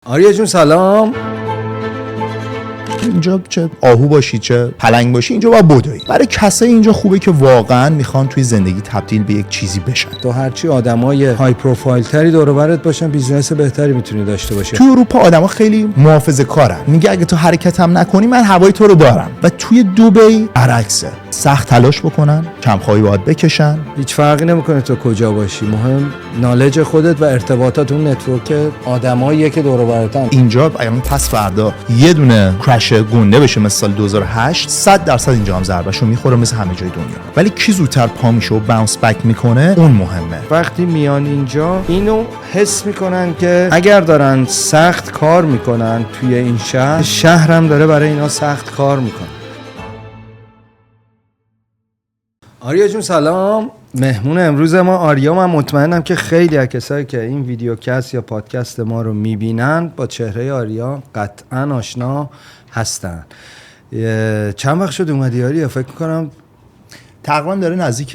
آریا جون سلام. اینجا چه آهو باشی چه پلنگ باشی اینجا باید بدوی. برای کسایی اینجا خوبه که واقعا میخوان توی زندگی تبدیل به یک چیزی بشن. تو هرچی آدمای های پروفایل تری دور و برت باشن بیزنس بهتری میتونی داشته باشی. تو اروپا آدما خیلی محافظه‌کارن. میگه اگه تو حرکت هم نکنی من هوای تو رو دارم. و توی دبی برعکسه. سخت تلاش بکنن، کم‌خواهی باید بکشن. هیچ فرقی نمیکنه تو کجا باشی. مهم نالج خودت و ارتباطات اون نتورک آدماییه که دور و برتن. اینجا اگه پس فردا یه دونه کرش گنده بشه مثل سال 2008 100% اینجا هم ضربهشو میخوره مثل همه جای دنیا. ولی کی زودتر پا میشه و باونس بک میکنه اون مهمه. وقتی میان اینجا اینو حس میکنن که اگر دارن سخت کار میکنن توی این شهرم داره برای اینا سخت کار میکنه. آریا جون سلام. مهمون امروز ما آریا. من مطمئنم که خیلی از کسایی که این ویدیوکست یا پادکست ما رو میبینن با چهره آریا قطعا آشنا هستن. چند وقت شد اومدی آریا؟ فکر میکنم تقریبا داره نزدیک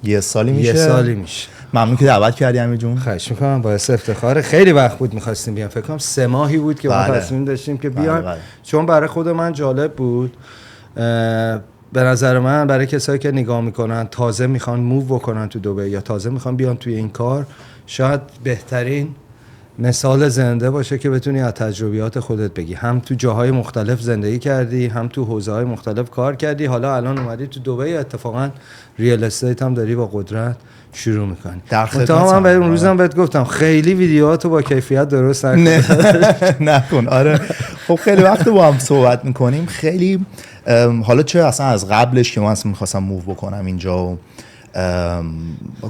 یه سالی میشه. ممنون که دعوت کردی امیر جون. خواهش میکنم، باعث افتخاره. خیلی وقت بود میخواستیم بیام، فکر کنم 3 ماهی بود که ما تصمیم داشتیم که بیایم. چون برای خود من جالب بود. به نظر من برای کسایی که نگاه میکنن تازه میخوان موو بکنن تو دبی یا تازه میخوان بیان توی این کار، شاید بهترین مثال زنده باشه که بتونی از تجربیات خودت بگی. هم تو جاهای مختلف زندگی کردی، هم تو حوزه‌های مختلف کار کردی، حالا الان اومدی تو دبی، اتفاقا ریال استیت هم داری با قدرت شروع میکنی. من به اون روزم بهت گفتم خیلی ویدیوهاتو با کیفیت درست نکن. آره خب خیلی وقت با هم صحبت میکنیم. خیلی حالا چه اصلا از قبلش که من اصلا میخواستم موو بکنم اینجا و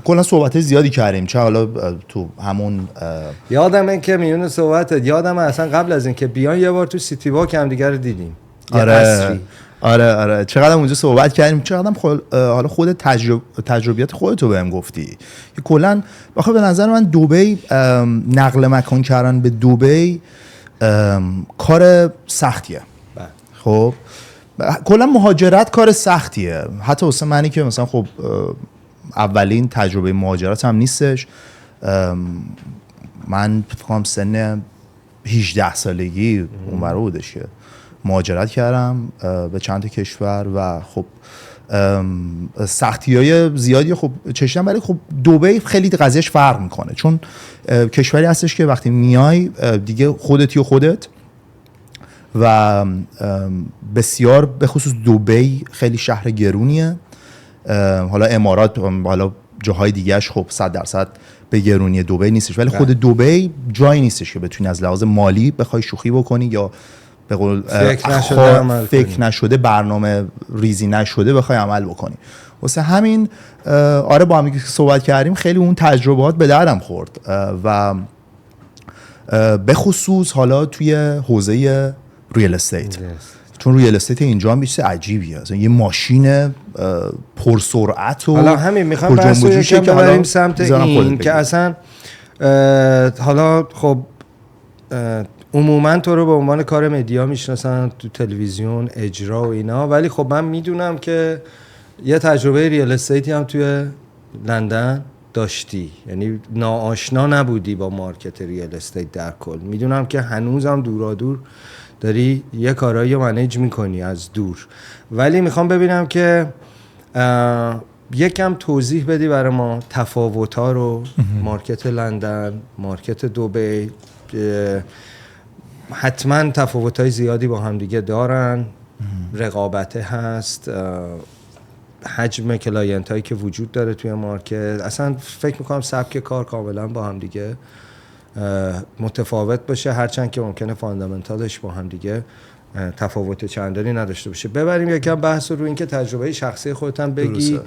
کلا صحبت زیادی کردیم، چه حالا تو همون یادمه که میونه صحبتت یادمه اصلا قبل از این که بیان یه بار تو سیتی واک هم دیگه رو دیدیم. آره چقدر اونجا صحبت کردیم، چقدر حالا خود تجربیات خودتو بهم گفتی که کلا بخوام به نظر من دبی نقل مکان کردن به دبی کار سختیه. خب کلا مهاجرت کار سختیه، حتی واسه منی که مثلا خب اولین تجربه مهاجرت هم نیستش. من فکرم سن 18 سالگی اونور بودش که مهاجرت کردم به چند تا کشور و خب سختی‌های زیادی خب چشیدم، ولی خب دبی خیلی قضیهش فرق میکنه چون کشوری هستش که وقتی میای دیگه خودتی و خودت و بسیار به خصوص دبی خیلی شهر گرونیه. حالا امارات حالا جاهای دیگهش خب 100% به گرونی دبی نیستش، ولی خود دبی جایی نیستش که بتونی از لحاظ مالی بخوای شوخی بکنی یا به قول فکر نشده برنامه ریزی نشده بخوای عمل بکنی. واسه همین آره با هم صحبت کردیم، خیلی اون تجربات به دردم خورد و به خصوص حالا توی حوزه ریال استیت. چون ریال استیت اینجا هم بیشتر عجیبیه، اصلا یه ماشین پرسرعت و حالا همین میخوام بحث رو یکم ببریم سمت این که اصلا حالا خب عموما تو رو به عنوان کار مدیا میشناسن، تو تلویزیون اجرا و اینا، ولی خب من میدونم که یه تجربه ریال استیتی هم توی لندن داشتی، یعنی ناآشنا نبودی با مارکت ریال استیت در کل. میدونم که هنوزم دورادور داری یه کارایی رو منیج میکنی از دور، ولی میخوام ببینم که یکم توضیح بدی برای ما تفاوت‌ها رو. مارکت لندن، مارکت دبی حتما تفاوت‌های زیادی با هم دیگه دارن، رقابت هست، حجم کلاینت هایی که وجود داره توی مارکت، اصلا فکر میکنم سبک کار کاملا با هم دیگه متفاوت باشه، هرچند که ممکنه فاندامنتالش با هم دیگه تفاوت چندانی نداشته باشه. ببریم یکم بحث رو اینکه تجربه شخصی خودت هم بگی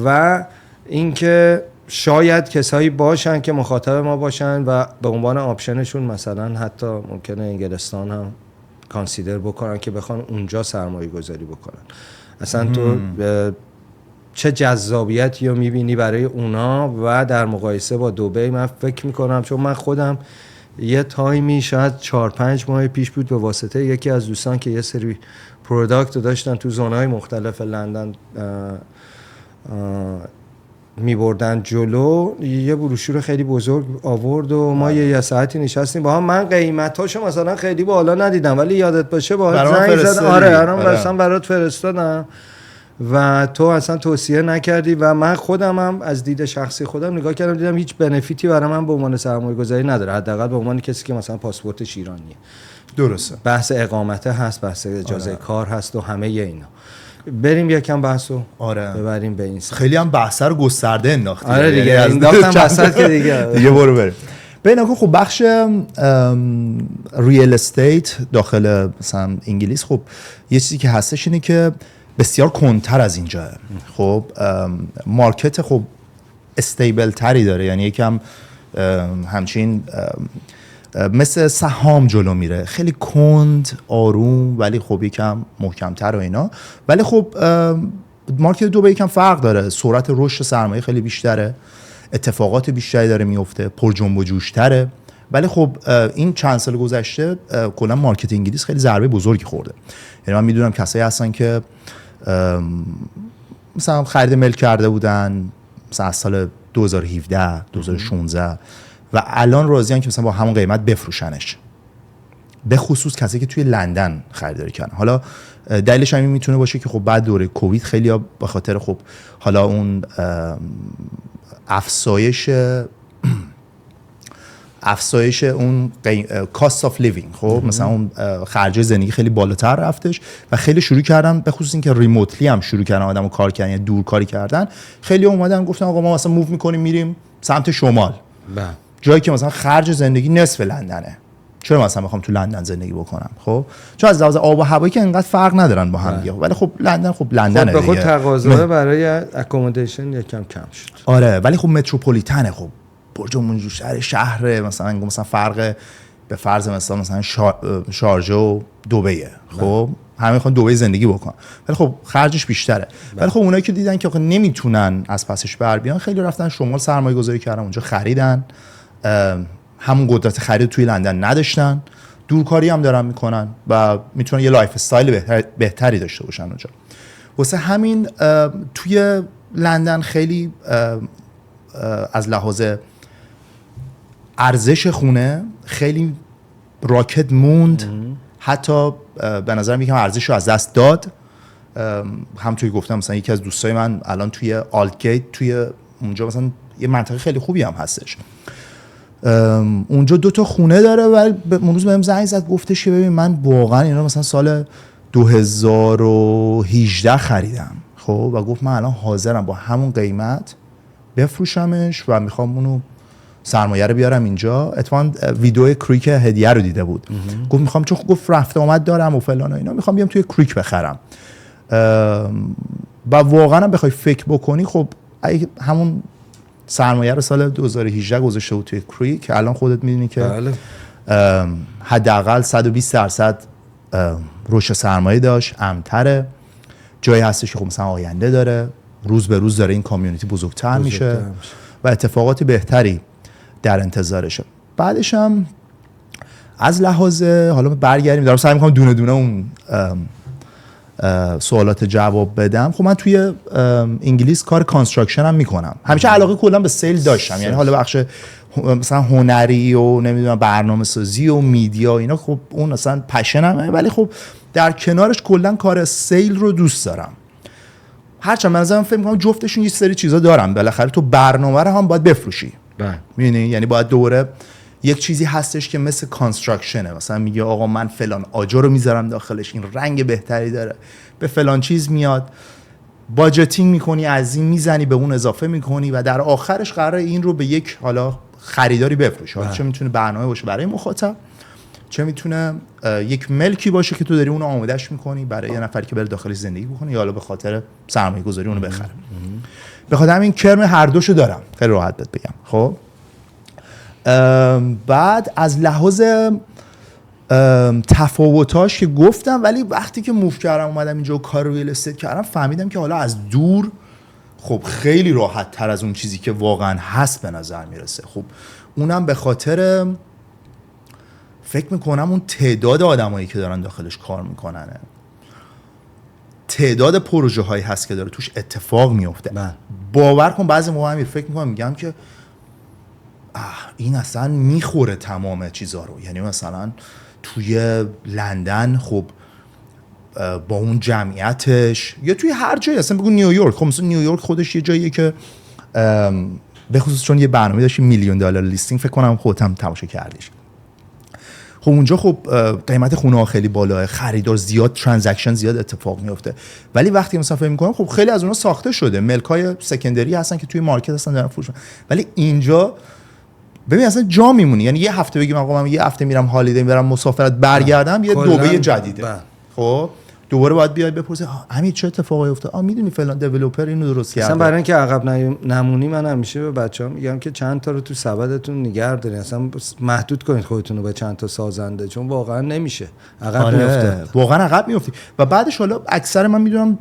و اینکه شاید کسایی باشن که مخاطب ما باشن و به عنوان آپشنشون مثلا حتی ممکنه انگلستان هم کانسیدر بکنن که بخوان اونجا سرمایه گذاری بکنن. اصلا تو چه جذابیتی رو میبینی برای اونا و در مقایسه با دبی؟ من فکر میکنم چون من خودم یه تایمی شاید 4-5 ماه پیش بود به واسطه یکی از دوستان که یه سری پروداکت داشتن تو زونهای مختلف لندن میبردن جلو، یه بروشور خیلی بزرگ آورد و ما یه ساعتی نشستیم با هم. من قیمتاشو مثلا خیلی بالا ندیدم ولی یادت باشه باهات زنگ زدم. آره برات فرستادم و تو اصلا توصیه نکردی و من خودم هم از دید شخصی خودم نگاه کردم دیدم هیچ بنفیتی برای من به عنوان سرمایه‌گذاری نداره، حداقل به عنوان کسی که مثلا پاسپورتش ایرانیه. درسته. بحث اقامته هست، بحث اجازه کار هست و همه اینا. بریم یکم بحثو ببریم به این سمت. خیلی هم بحث رو گسترده انداختی. آره دیگه انداختم وسط که دیگه برو بریم. ببین خب بخش ریل استیت داخل مثلا انگلیس خب یه چیزی که هستش اینه که بسیار کنتر از اینجاه. خب مارکت خب استیبل تری داره، یعنی یکم همچین مثل سهام جلو میره، خیلی کند آروم ولی خب یکم محکمتر و اینا. ولی خب مارکت دبی یکم فرق داره، سرعت رشد سرمایه خیلی بیشتره، اتفاقات بیشتری داره میفته، پر جنب و جوش تره. ولی خب این چند سال گذشته کلا مارکت انگلیس خیلی ضربه بزرگی خورده. یعنی من میدونم کسایی هستن که مثلا خرید ملک کرده بودن مثلا از سال 2017 2016 و الان راضیان که مثلا با همون قیمت بفروشنش، به خصوص کسایی که توی لندن خریداری کردن. حالا دلیلش هم میتونه باشه که خب بعد دوره کووید خیلی به خاطر خب حالا اون افزایش اون کاست آف لیوینگ، خب مثلا اون خرج زندگی خیلی بالاتر رفتش و خیلی شروع کردن، به خصوص اینکه ریموتلی هم شروع کردن آدمو کار کردن، یعنی دور کاری کردن. خیلی اومدن گفتن آقا ما مثلا موو میکنیم میریم سمت شمال، جایی که مثلا خرج زندگی نصف لندنه، چرا مثلا میخوام تو لندن زندگی بکنم؟ خب چون از لحاظ آب و هوایی که انقدر فرق ندارن با هم دیگه، ولی خب لندنه خب به خود تقاضا برای اکومودیشن یکم کم شد. آره ولی خب متروپولیتنه، خب برج منجوشتر شهر، مثلا فرق به فرض مثلا شارجه و دبیه، خب همه میخوان دبی زندگی بکنن ولی خب خرجش بیشتره. ولی خب اونایی که دیدن که نمیتونن از پسش بر بیان خیلی رفتن شمال سرمایه گذاری کردن، اونجا خریدن، همون قدرت خرید توی لندن نداشتن، دورکاری هم دارن میکنن و میتونن یه لایف استایل بهتری داشته باشن اونجا. واسه همین توی لندن خیلی از لحاظ ارزش خونه خیلی راکت موند، حتی به نظرم یکم ارزش رو از دست داد. هم توی گفتم مثلا یکی از دوستای من الان توی آلتگیت توی اونجا مثلا یه منطقه خیلی خوبی هم هستش، اونجا 2 خونه داره و اون روز بهم زنگ زد گفتش که ببین من واقعا اینا مثلا سال 2018 خریدم، خب و گفت من الان حاضرم با همون قیمت بفروشمش و میخوام اونو سرمایه رو بیارم اینجا. اتفاقا ویدیو کریک هدیه رو دیده بود، گفت میخوام چون گفت رفت آمد دارم و فلان و اینا، میخوام بیام توی کریک بخرم. و واقعا هم بخوای فکر بکنی خب همون سرمایه رو سال 2018 گذاشته بود توی کریک که الان خودت میدونی که حداقل 120% رشد سرمایه داشت، امن‌تره، جایی هستش که خب مثلا آینده داره، روز به روز داره این کامیونیتی بزرگتر میشه و اتفاقات بهتری در انتظارشه. بعدش هم از لحاظ حالا برگردیم دارم سعی می‌کنم دونه دونه اون سوالات جواب بدم. خب من توی انگلیس کار کانستراکشن هم میکنم، همیشه علاقه کلا به سیل داشتم، یعنی حالا بخش مثلا هنری و نمیدونم برنامه‌سازی و میدیا اینا خب اون اصلا پشنمه، ولی خب در کنارش کلا کار سیل رو دوست دارم. هرچند من فکر می‌کنم جفتشون یه سری چیزا دارن، بالاخره تو برنامه رو هم باید بفروشی. می‌بینی یعنی باید دوره یک چیزی هستش که مثل کانستراکشنه، مثلا میگه آقا من فلان آجر رو میذارم داخلش، این رنگ بهتری داره، به فلان چیز میاد، باجتینگ میکنی، از این میزنی به اون اضافه میکنی و در آخرش قراره این رو به یک حالا خریداری بفروشی. حالا چه میتونه برنامه باشه برای مخاطب، چه میتونه یک ملکی باشه که تو داری اون رو آمادهش میکنی برای یه نفری که بره داخلش زندگی بکنه یا حالا به خاطر سرمایه گذاری اون رو بخره. به خاطر همین کرم هر دوشو دارم، خیلی راحت بهت بگم. خب بعد از لحاظ تفاوتاش که گفتم، ولی وقتی که موو کردم اومدم اینجا و کار ریل استیت کردم فهمیدم که حالا از دور خب خیلی راحت تر از اون چیزی که واقعا هست به نظر میرسه. خب اونم به خاطر فکر میکنم اون تعداد آدمایی که دارن داخلش کار میکننه، تعداد پروژه هایی هست که داره توش اتفاق میفته، باور کن بعضی موقع همین فکر میکنم میگم که این اصلا میخوره تمام چیزا رو. یعنی مثلا توی لندن خب با اون جمعیتش، یا توی هر جایی، اصلا بگو نیویورک، خب مثلا نیویورک خودش یه جاییه که به خصوص چون یه برنامه داشتی $1,000,000 لیستینگ، فکر کنم خودت هم تماشا کردیش. خب اونجا خب قیمت خونه ها خیلی بالاه، خریدار زیاد، ترانزکشن زیاد اتفاق میفته. ولی وقتی مثلا فکر می‌کنم خب خیلی از اونها ساخته شده، ملکای سکندری هستن که توی مارکت هستن دارن فروش. ولی اینجا ببین اصلا جا میمونی، یعنی یه هفته بگیم آقا من یه هفته میرم هالیدی، میرم مسافرت، برگردم یه دبی جدیده. خب دوباره باید بیای بپرسی همین چه اتفاقی افتاد، میدونی فلان دیولپر اینو درست کرده. اصلا برای اینکه عقب نمونی، من همیشه به بچه‌ها میگم که چند تا رو تو سبدتون نگه دارین، اصلا محدود کنید خودتون رو به چند تا سازنده، چون واقعا نمیشه، عقب میفته، واقعا عقب میفتی. و بعدش حالا اکثر من میدونم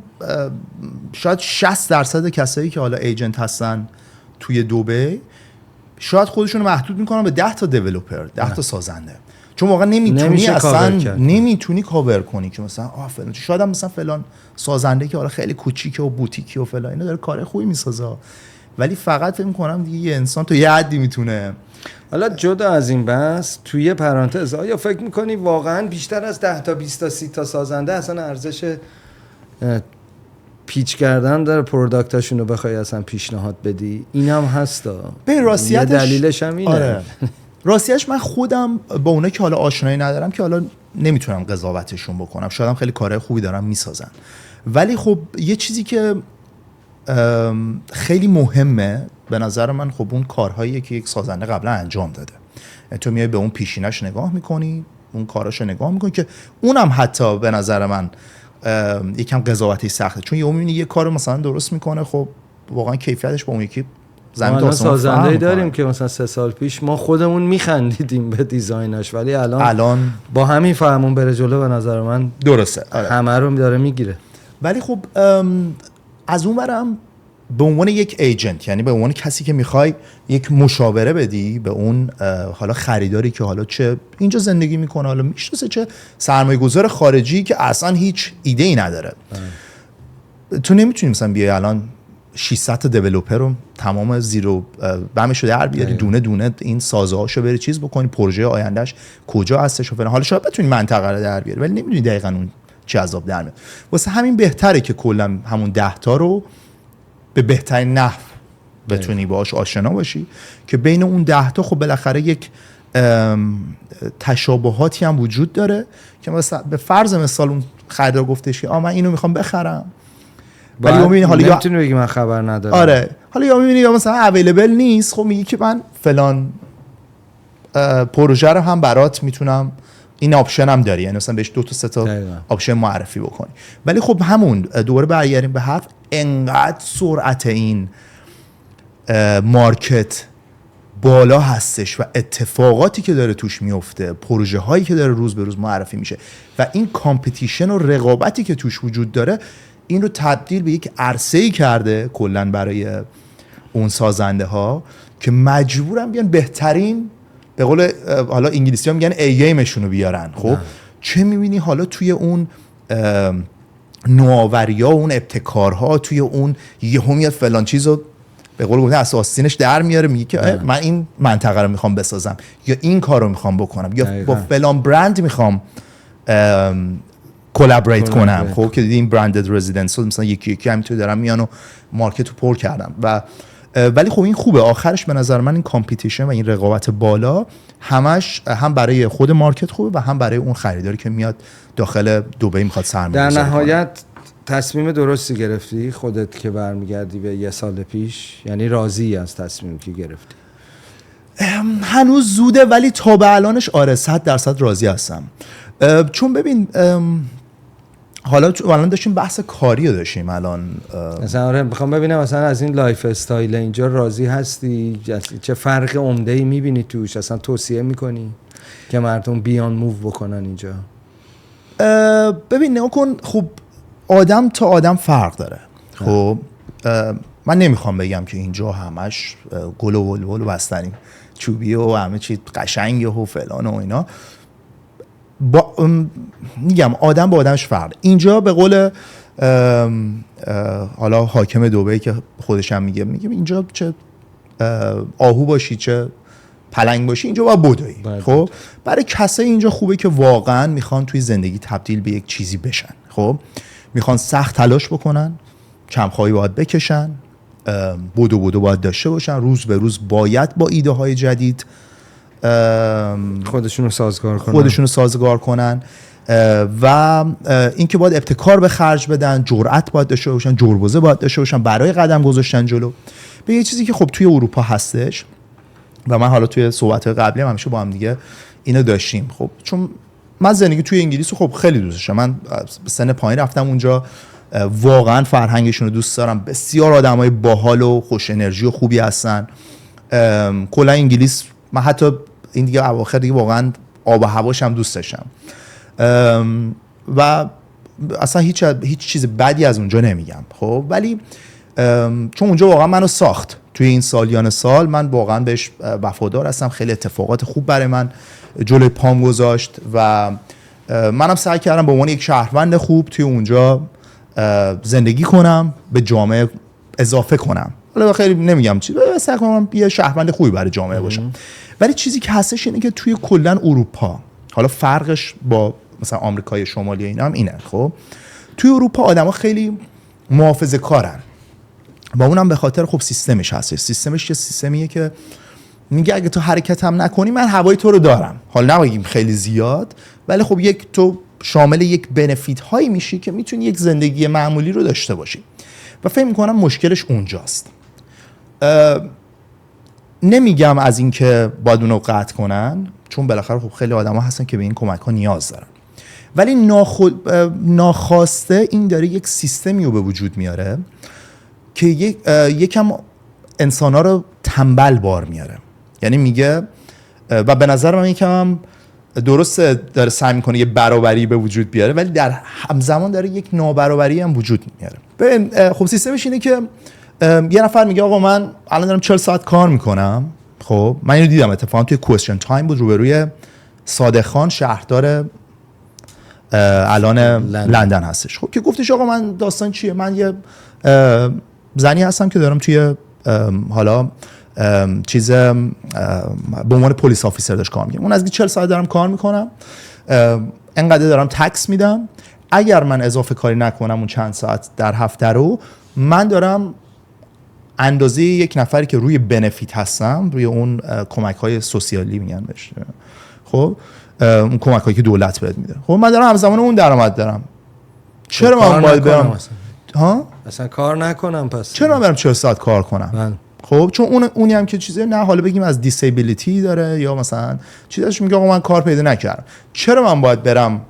شاید 60% کسایی که حالا ایجنت هستن توی دبی شاید خودشون رو محدود میکنن به 10 تا دیولپر، 10 تا سازنده، چون واقعا نمیتونی اصلا نمیتونی کاور کنی که مثلا فلان، شاید هم مثلا فلان سازنده که حالا خیلی کوچیکه و بوتیکی و فلان اینا داره کار خوبی میسازه، ولی فقط فکر میکنم دیگه یه انسان تو یه حدی میتونه. حالا جدا از این بحث، توی پرانتز آیا فکر میکنی واقعا بیشتر از 10 تا 20 تا 30 تا سازنده اصلا ارزش پیچ کردن در پروداکتاشون رو بخوای اصلا پیشنهاد بدی؟ این هم هستا به راستیتش دلیلش هم اینه. آره. راستیتش من خودم با اونا که حالا آشنایی ندارم که حالا نمیتونم قضاوتشون بکنم، شاید هم خیلی کارهای خوبی دارن میسازن، ولی خب یه چیزی که خیلی مهمه به نظر من، خب اون کارهایی که یک سازنده قبلا انجام داده، تو میای به اون پیشینش نگاه میکنی، اون کاراشو نگاه میکنی که اونم حتی به نظر من یکم قضاوتی سخته، چون یهو میبینی یه کارو مثلا درست میکنه، خب واقعا کیفیتش با اون یکی زمین تا آسمون سازنده داریم که مثلا 3 سال پیش ما خودمون میخندیدیم به دیزاینش، ولی الان با همین فهمون بره جلو به نظر من درسته. همه رو داره میگیره. ولی خب از اون برم به عنوان یک ایجنت، یعنی به عنوان کسی که میخوای یک مشاوره بدی به اون حالا خریداری که حالا چه اینجا زندگی میکنه، حالا میشناسه، چه سرمایه گذار خارجی که اصلا هیچ ایده ای نداره، تو نمیتونی مثلا بیای الان 600 تا دیولپر رو تمام زیرو بمشو در بیاری، دونه دونه این سازه‌هاشو بری چیز بکنی، پروژه آیندهش کجا هستش و فلان. حالا شاید بتونی منطقه رو در بیاری ولی نمیدونی دقیقاً اون چه عذاب در میاد. واسه همین بهتره که کلا همون 10 تا رو به بهترین نحو بتونی باهاش آشنا باشی که بین اون 10 تا خب بالاخره یک تشابهاتی هم وجود داره که مثلا به فرض مثال اون خریدار گفتش که من اینو میخوام بخرم، ولی میبینی حالا نمیتونی بگی من خبر ندارم. آره، حالا یا میبینی یا مثلا اویلیبل نیست، خب میگی که من فلان پروژه رو هم برات میتونم، این آپشن هم داری، یعنی مثلا بهش 2 تا 3 تا آپشن معرفی بکنی. ولی خب همون دوباره برگردیم به حرف، انقدر سرعت این مارکت بالا هستش و اتفاقاتی که داره توش میفته، پروژه هایی که داره روز به روز معرفی میشه و این کامپتیشن و رقابتی که توش وجود داره، این رو تبدیل به یک عرصه‌ای کرده کلاً برای اون سازنده ها که مجبورن بیان بهترین، به قول حالا انگلیسی ها میگن ای گیمشون رو بیارن. خب چه میبینی حالا توی اون نوآوری ها، اون ابتکارها، توی اون یهو میاد فلان چیزو به قول گفتن از آستینش در میاره، میگه که من این منطقه رو میخوام بسازم یا این کار رو میخوام بکنم یا با فلان برند میخوام کلابریت کنم. خب که دیدیم برندد رزیدنس مثلا یکی یکی همینطوری دارن میان و مارکت رو پر کردن و ولی خب این خوبه، آخرش به نظر من این کامپیتیشن و این رقابت بالا همش هم برای خود مارکت خوبه و هم برای اون خریداری که میاد داخل دبی میخواد سرمایه گذاری کنه. در نهایت تصمیم درستی گرفتی خودت که برمیگردی به 1 سال پیش؟ یعنی راضی از تصمیمی که گرفتی؟ هنوز زوده ولی تا به الانش آره 100% راضی هستم. چون ببین حالا الان داشتیم بحث کاری رو داشتیم الان مثلا آره میخوام ببینم مثلا از این لایف استایل اینجا راضی هستی؟ چه فرق عمده‌ای میبینی توش؟ اصلا توصیه میکنی که مردم بیان موو بکنن اینجا؟ ببین نگاه کن، خب آدم تا آدم فرق داره. خب من نمیخوام بگم که اینجا همش گل و ولول و بستنیم چوبی و همه چی قشنگه و فلان و اینا. میگم آدم با آدمش فرق. اینجا به قول حالا حاکم دبی که خودش هم میگه اینجا چه آهو باشی چه پلنگ باشی اینجا باید بدوی. خب برای کسایی اینجا خوبه که واقعا میخوان توی زندگی تبدیل به یک چیزی بشن، خب میخوان سخت تلاش بکنن، کمخواهی باید بکشن، بدو باید داشته باشن، روز به روز باید با ایده های جدید خودشونو سازگار کنن و اینکه باید ابتکار به خرج بدن، جرأت باید داشته باشن، جربوزه باید داشته باشن برای قدم گذاشتن جلو. به یه چیزی که خب توی اروپا هستش و من حالا توی صحبت‌های قبلی هم همیشه با هم دیگه اینو داشتیم. خب چون من زندگی توی انگلیس رو خب خیلی دوست داشتم، من سن پایین رفتم اونجا، واقعا فرهنگشون رو دوست دارم، بسیار آدمای باحال و خوش انرژی و خوبی هستن. کلا انگلیس من حتی این دیگه اواخر دیگه واقعا آب و هواش هم دوست داشتم و اصلا هیچ چیز بدی از اونجا نمیگم. خب ولی چون اونجا واقعا منو ساخت توی این سالیان سال، من واقعا بهش وفادار هستم. خیلی اتفاقات خوب برای من جلوی پام گذاشت و منم سعی کردم به عنوان یک شهروند خوب توی اونجا زندگی کنم، به جامعه اضافه کنم. حالا خیلی نمیگم چی، سعی کنم یه شهروند خوبی برای جامعه باشم. ولی چیزی که هستش اینه که توی کلا اروپا، حالا فرقش با مثلا آمریکای شمالی اینا هم اینه، خب توی اروپا آدما خیلی محافظه‌کارن و اونم به خاطر خب سیستمش هست. سیستمش چه سیستمیه که میگه اگه تو حرکت هم نکنی من هوای تو رو دارم. حالا نمیگیم خیلی زیاد، ولی خب تو شامل یک بنفیت هایی میشی که میتونی یک زندگی معمولی رو داشته باشی و فکر میکنم مشکلش اونجاست. نمیگم از این که باید اونو قطع کنن، چون بالاخره خب خیلی آدما هستن که به این کمک ها نیاز دارن، ولی ناخواسته این داره یک سیستمی رو به وجود میاره که یکم انسان‌ها رو تنبل بار میاره. یعنی میگه و به نظر من یکم درسته داره سعی میکنه یه برابری به وجود بیاره، ولی در همزمان داره یک نابرابری هم وجود میاره. ببین خب سیستمش اینه که یه نفر میگه آقا من الان دارم 40 ساعت کار میکنم. خب من اینو دیدم اتفاقا توی کوئسچن تایم بود، روبروی صادق خان شهردار الان لندن هستش. خب که گفتش آقا من داستان چیه، من یه زنی هستم که دارم توی حالا چیز به عنوان پلیس آفیسر داشت کار میکنم، اون از 40 ساعت دارم کار میکنم، انقدر دارم تکس میدم، اگر من اضافه کاری نکنم اون چند ساعت در هفته رو من دارم اندازه یک نفری که روی بنفیت هستم، روی اون کمک های سوسیالی میگن بهش، خب اون کمک هایی که دولت بهت میده، خب من دارم همزمان اون درآمد دارم. چرا من باید برم اصلا کار نکنم؟ پس چرا من برم 40 ساعت کار کنم؟ خب چون اونی هم که چیزه نه حالا بگیم از دیسیبیلیتی داره یا مثلا چیزاش میگه آقا من کار پیدا نکردم، چرا من باید برم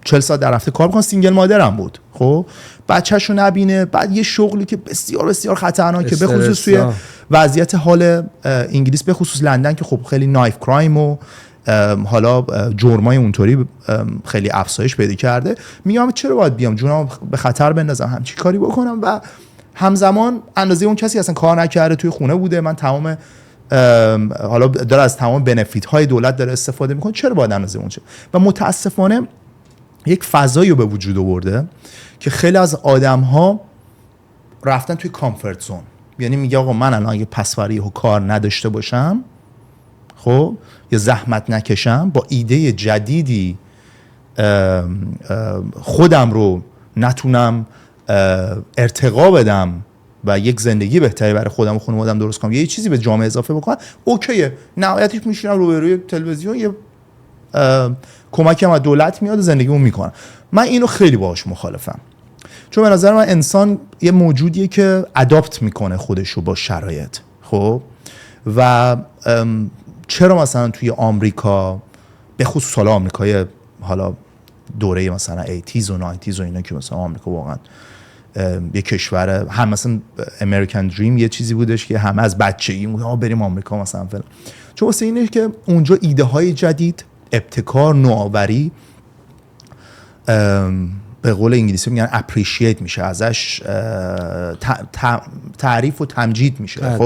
40 ساعت در هفته کار بکنم؟ سینگل مادرم بود، خب بچه‌شو نبینه، بعد یه شغلی که بسیار بسیار خطرناکه، به خصوص توی وضعیت حال انگلیس، به خصوص لندن که خب خیلی نایف کرایم و حالا جرمای اونطوری خیلی افزایش پیدا کرده. میگم چرا باید بیام جونم به خطر بندازم همچین کاری بکنم و همزمان اندازه اون کسی اصلا کار نکرده توی خونه بوده، من تمام حالا داره از تمام بنفیت های دولت داره استفاده میکنه، چرا باید اندازه اون چه؟ و متاسفانه یک فضایی رو به وجود آورده که خیلی از آدم ها رفتن توی کامفورت زون. یعنی میگه آقا من الان اگه پسوری و کار نداشته باشم، خب یا زحمت نکشم، با ایده جدیدی خودم رو نتونم ارتقا بدم و یک زندگی بهتری برای خودم و خانواده‌ام درست کنم، یه چیزی به جامعه اضافه بکنم، اوکیه. نهایتش میشینم روبروی تلویزیون یه کمکی هم از دولت میاد و زندگیمو میکنم. من اینو خیلی باهاش مخالفم، چون به نظر من انسان یه موجودیه که اداپت میکنه خودشو با شرایط. خب و چرا مثلا توی آمریکا، به خصوص حالا آمریکای حالا دوره مثلا 80s و 90s و اینا که مثلا آمریکا واقعا یه کشور هم مثلا امریکن دریم یه چیزی بودش که همه از بچگی میگن بریم آمریکا مثلا فلان، چون واسه اینه که اونجا ایده های جدید، ابتکار، نوآوری به قول انگلیسی میگن اپریشیت میشه، ازش تعریف و تمجید میشه.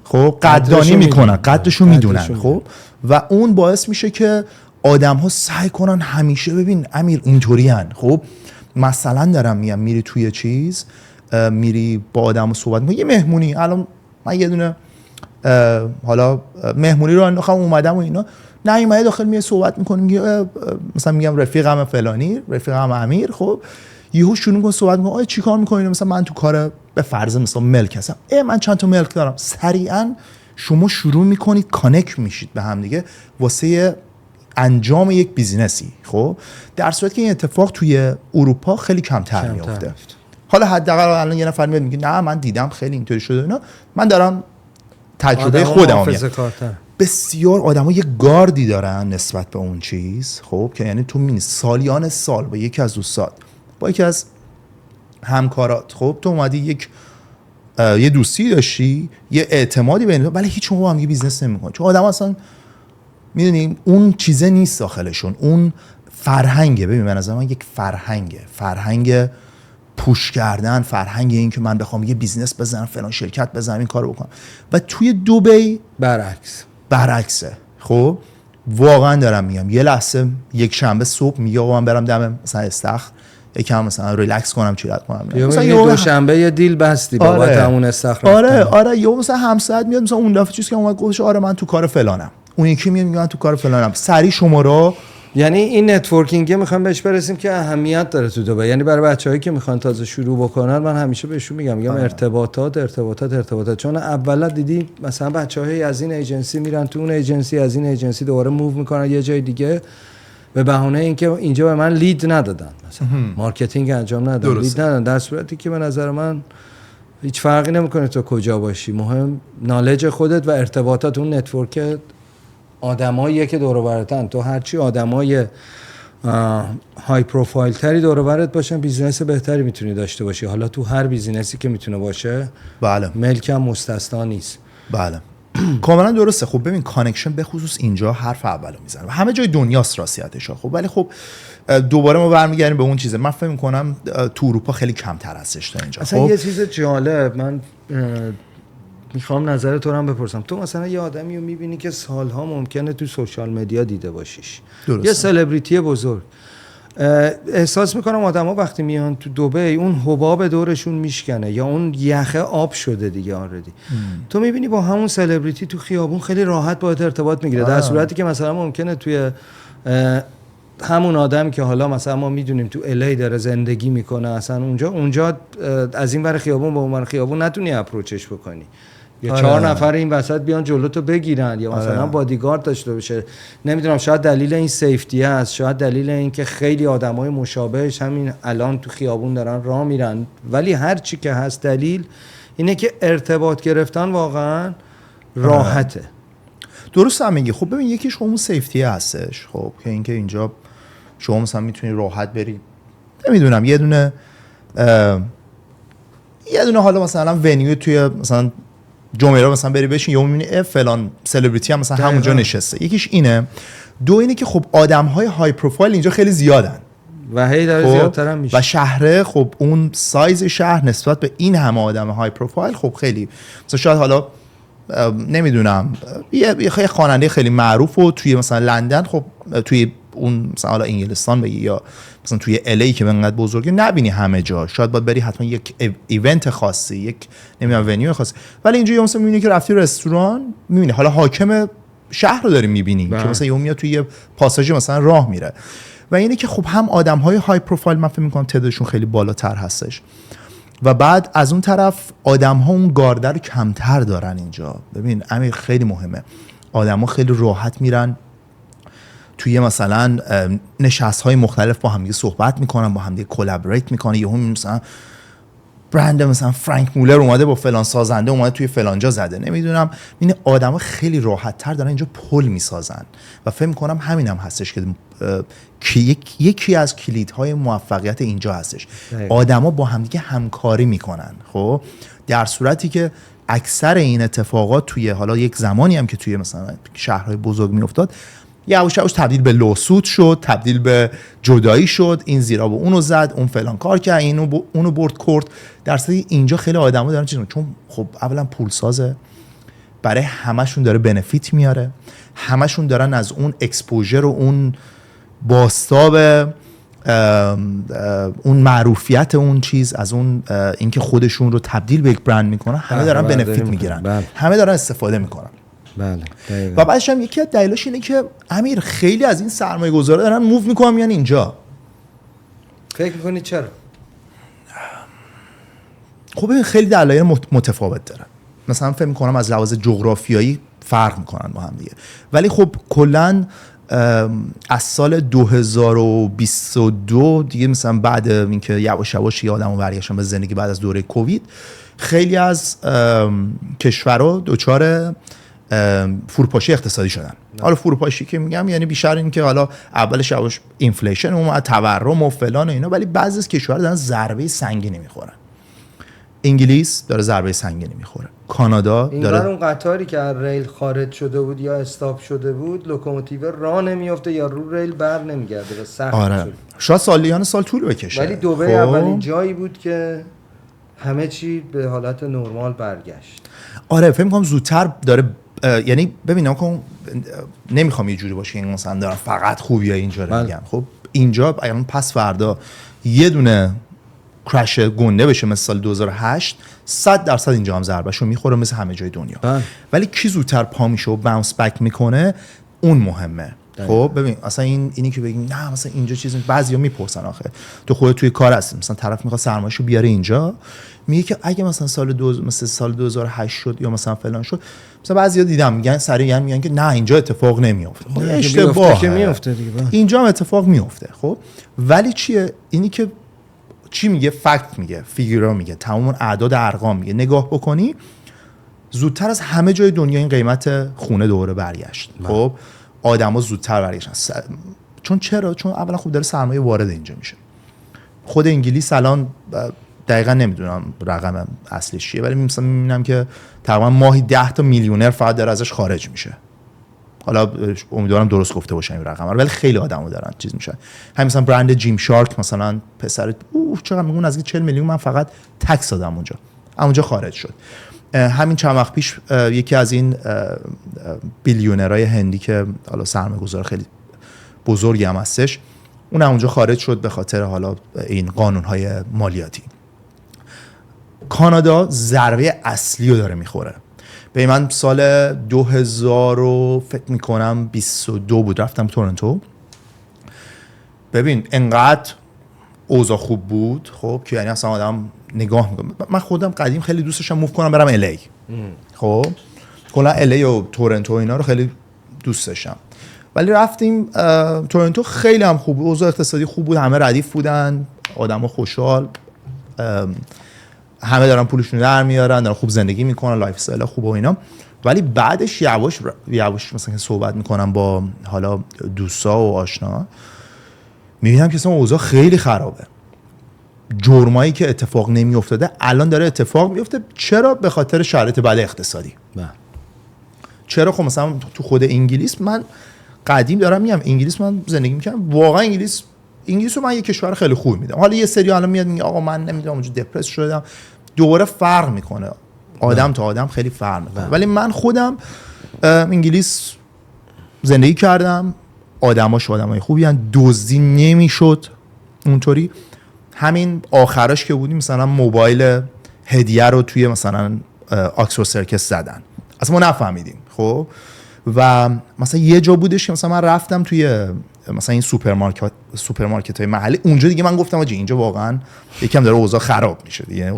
خب قدردانی میکنن، قدرشو میدونن. خب و اون باعث میشه که آدم ها سعی کنن همیشه، ببین امیر اینطوری هن، خب مثلا دارم میگم میری توی چیز، میری با آدم صحبت میکنی، یه مهمونی، الان من یه دونه حالا مهمونی رو انداختم اومدم و اینا، نیومده داخل میاد صحبت میکنیم، میگه مثلا میگم رفیقم فلانی، رفیقم امیر، خب یهو شروع میکنه صحبت میکنه، آ چیکار میکنین؟ مثلا من تو کار به فرض مثلا ملک هستم، من چند تا ملک دارم. سریعا شما شروع میکنید کانکت میشید به هم دیگه واسه انجام یک بیزینسی. خب در صورتی که این اتفاق توی اروپا خیلی کمتر میفته. حالا حداقل الان یه نفر میاد میگه نه من دیدم خیلی اینطوری شده، اینا من دارم تجربه خودم میگم. بسیار آدم‌ها یه گاردی دارن نسبت به اون چیز، خب که یعنی تو می‌بینی سالیان سال با یکی از دوستات، با یکی از همکارات، خب تو اومدی یه دوستی داشتی، یه اعتمادی بینتون، ولی هیچ موقع هم یه بیزنس نمی‌کنی، چون آدم‌ها اصلا می‌دونی اون چیزه نیست داخلشون، اون فرهنگه. ببین من از من یک فرهنگ پوش کردن، فرهنگ این که من بخوام یه بیزنس بزنم، فلان شرکت بزنم، این کارو بکنم. و توی دبی برعکسه. خب واقعا دارم میگم، یه لحظه یک شنبه صبح میگه آقا من برم دم مثلا استخر یکم مثلا ریلکس کنم، چیلت کنم، مثلا یه دوشنبه یه دیل بستی بابت همون استخر. آره یا مثلا همسایت میاد مثلا اون دفعه چیزی که اومد گفتش آره من تو کار فلانم، اون یکی میاد میگه من تو کار فلانم، سری شما رو. یعنی این نتورکینگ میخوام بهش برسیم که اهمیت داره تو دبی. یعنی برای بچه‌هایی که میخوان تازه شروع بکنن، من همیشه بهشون میگم ارتباطات. چون اولا دیدی مثلا بچه‌های از این ایجنسی میرن تو اون ایجنسی، از این ایجنسی دوباره موو میکنن یه جای دیگه به بهونه اینکه اینجا به من لید ندادن، مثلا مارکتینگ انجام ندادن، لید ندادن، در صورتی که به نظر من هیچ فرقی نمیکنه تو کجا باشی، مهم نالج خودت و ارتباطات، اون نتورک آدماییه که دور و برتن. تو هرچی آدمای های پروفایل تری دور و برت باشن، بیزینس بهتری میتونی داشته باشی. حالا تو هر بیزینسی که میتونه باشه، بله، ملک هم مستثنا نیست. بله کاملا درسته. خب ببین کانکشن به خصوص اینجا حرف اولو میزنه و همه جای دنیاست راستیتش. خب ولی خب دوباره ما برمیگردیم به اون چیزه. من فکر می‌کنم تو اروپا خیلی کمتر هستش تا اینجا. اصلا خب یه چیز جالب، من میخوام نظر تو رو هم بپرسم. تو مثلا یه آدمی رو میبینی که سالها ممکنه تو سوشال مدیا دیده باشیش، یه سلبریتی بزرگ، احساس میکنم آدما وقتی میان تو دبی اون حباب دورشون میشکنه یا اون یخه آب شده دیگه آردی. تو میبینی با همون سلبریتی تو خیابون خیلی راحت باهات ارتباط میگیره، در صورتی که مثلا ممکنه توی همون آدم که حالا مثلا ما میدونیم تو الی داره زندگی میکنه، اصلا اونجا از این ور خیابون به اون ور خیابون نتونی اپروچش بکنی، یا 4 نفر این وسط بیان جلوتو بگیرن، یا مثلا بادیگارد داشته باشه. نمیدونم، شاید دلیل این سیفتی است، شاید دلیل این که خیلی آدمای مشابهش همین الان تو خیابون دارن راه میرن، ولی هر چی که هست دلیل اینه که ارتباط گرفتن واقعا راحته. درست هم میگی. خب ببین یکیش اون سیفتی هستش، خب که اینکه اینجا شما مثلا میتونی راحت بری، نمیدونم یه دونه حالا مثلا ونیو توی مثلا جمعه مثلا بری بشین، یا میبینی فلان سلبریتی هم مثلا همونجا نشسته. یکیش اینه. دو اینه که خب آدم‌های های پروفایل اینجا خیلی زیادن و هی داره زیادتر هم میشه، و شهره خب اون سایز شهر نسبت به این همه آدم های پروفایل خب خیلی مثلا شاید حالا نمیدونم یه خواننده خیلی معروف و توی مثلا لندن، خب توی اون مثلا حالا انگلستان بگی یا مثلا توی الی که انقدر بزرگه نبینی همه جا، شاید باید بری حتما یک ایونت خاصی، یک نمیدونم ونیو خاصی. ولی اینجا مثلا میبینی که رفتی رستوران، میبینی حالا حاکم شهر رو داری میبینی که مثلا یه میاد توی یه پاساژ مثلا راه میره. و اینه که خب هم آدم‌های های پروفایل من فکر می‌کنم تعدادشون خیلی بالاتر هستش، و بعد از اون طرف آدم‌ها اون گارده رو کمتر دارن اینجا. ببین امیر خیلی مهمه، آدم‌ها خیلی راحت میرن توی مثلا نشست‌های مختلف با هم دیگه صحبت میکنن، با هم دیگه کلابریت میکنن. یهو مثلا برند مثلا فرانک مولر اومده با فلان سازنده اومده توی فلان جا زده، نمیدونم. این آدما خیلی راحت تر دارن اینجا پل میسازن و فکر میکنم همین هم هستش که یکی از کلیدهای موفقیت اینجا هستش. آدما با هم دیگه همکاری میکنن. خب در صورتی که اکثر این اتفاقات توی حالا یک زمانی هم که توی مثلا شهرهای بزرگ میافتاد، یواش تبدیل به لوسوت شد، تبدیل به جدایی شد، این زیرا به اونو زد، اون فلان کار کرد، اونو برد کورت. در صورتی اینجا خیلی آدما دارن چیزا، چون خب اولا پول سازه، برای همشون داره بنفیت میاره، همشون دارن از اون اکسپوژر و اون باستاب اون معروفیت اون چیز، از اون اینکه خودشون رو تبدیل به یک برند میکنن، همه دارن بنفیت میگیرن، همه دارن استفاده میکنن. بله. و بعدش هم یکی از دلایلش اینه که امیر خیلی از این سرمایه‌گذارا دارن موو میکنن میان اینجا. فکر میکنی چرا؟ خب این خیلی دلایل متفاوت داره. مثلا فکر میکنم از لحاظ جغرافیایی فرق میکنن با هم دیگه، ولی خب کلا از سال 2022 دیگه مثلا بعد اینکه یواش یواش آدمو برگشتن به زندگی بعد از دوره کووید، خیلی از کشورها دچار فروپاشی اقتصادی شدن. حالا فروپاشی که میگم یعنی بیشتر این که حالا اولش یواش اینفلیشن اومد، تورم و فلان و اینا، ولی بعضی از کشورها دارن ضربه سنگینی میخورن. انگلیس داره ضربه سنگینی میخوره، کانادا داره. اون قطاری که از ریل خارج شده بود یا استاپ شده بود، لوکوموتیو راه نمیفته یا رو ریل بر نمیگرده و سخت شد. شاید سال طول بکشه، ولی دبی اولین جایی بود که همه چی به حالت نرمال برگشت. آره فکر می‌کنم زودتر داره. یعنی ببینم که نمیخوام یه جوری باشه این مثلا دارم فقط خوبیه اینجا رو میگم. خب اینجا الان پس فردا یه دونه کرش گنده بشه مثل سال 2008، 100% اینجا هم ضربهشو میخوره مثل همه جای دنیا. ولی کی زودتر پا میشه و باونس بک میکنه اون مهمه. خب ببین اصلا اینی که بگیم نه مثلا اینجا چیزی، بعضیا میپرسن آخه تو خودت توی کار هستی، مثلا طرف میخواد سرمایه‌شو بیاره اینجا، میگه که اگه مثلا سال 2008 شد یا مثلا فلان شد، مثلا بعضیا دیدم میگن سریعا میگن که نه اینجا اتفاق نمیافته. خب اشتباه که میافته دیگه، اینجا هم اتفاق میافته. خب ولی چیه اینی که چی میگه؟ فکت میگه، فیگورا میگه، تمام اعداد ارقام میگه. نگاه بکنی زودتر از همه جای دنیا این قیمت خونه دوباره برگشت. خب آدما زودتر برگشتن. چرا؟ چون اولا خوب داره سرمایه وارد اینجا میشه. خود انگلیس الان دقیقا نمیدونم رقم اصلیش چیه، ولی مثلا میبینم که تقریبا ماهی 10 تا میلیونر فقط داره ازش خارج میشه. حالا امیدوارم درست گفته باشم این رقم رو، ولی خیلی آدمو دارن چیز میشن. همین مثلا برند جیم شارک مثلا پسر چقدر میگون از 40 میلیون من فقط تکس دادم اونجا خارج شد. همین چند وقت پیش یکی از این بیلیونرهای هندی که حالا سرمایه‌گذار خیلی بزرگی هم هستش، اون اونجا خارج شد به خاطر حالا این قانون‌های مالیاتی. کانادا ضربه اصلی رو داره میخوره. به من سال 2000 فکر میکنم 22 بود رفتم تورنتو. ببین انقدر اوضاع خوب بود خب که یعنی اصلا آدم نگاه میکنه. من خودم قدیم خیلی دوست داشتم موو کنم برم الی. خب کلا الی و تورنتو اینا رو خیلی دوست داشتم، ولی رفتیم تورنتو خیلی هم خوب بود، اوضاع اقتصادی خوب بود، همه ردیف بودن، آدما خوشحال، همه دارن پولشون در میارن، دارن خوب زندگی میکنن، لایف استایل خوب و اینا. ولی بعدش یواش مثلا که صحبت میکنم با حالا دوستا و آشنا، میبینم که اصلا اوضاع خیلی خرابه. جرمایی که اتفاق نمیافتاده الان داره اتفاق میفته. چرا؟ به خاطر شرایط بد اقتصادی. چرا؟ خب مثلا تو خود انگلیس، من قدیم دارم میگم انگلیس من زندگی میکنم، واقعا انگلیس رو من یه کشور خیلی خوب میدم. حالا یه سری الان میاد میگه آقا من نمیدونم اونجا دپرس شدم، دوباره فرق میکنه، آدم تا آدم خیلی فرق میکنه. ولی من خودم انگلیس زندگی کردم، آدمای خوبی ان، دزدی نمیشد اونطوری. همین آخرش که بودیم مثلا موبایل هدیه رو توی مثلا آکسفورد سرکس زدن، اصلا ما نفهمیدیم. خب و مثلا یه جا بودش که مثلا من رفتم توی مثلا این سوپرمارکت های محلی، اونجا دیگه من گفتم آجی اینجا واقعا یکم داره اوضاع خراب میشه دیگه،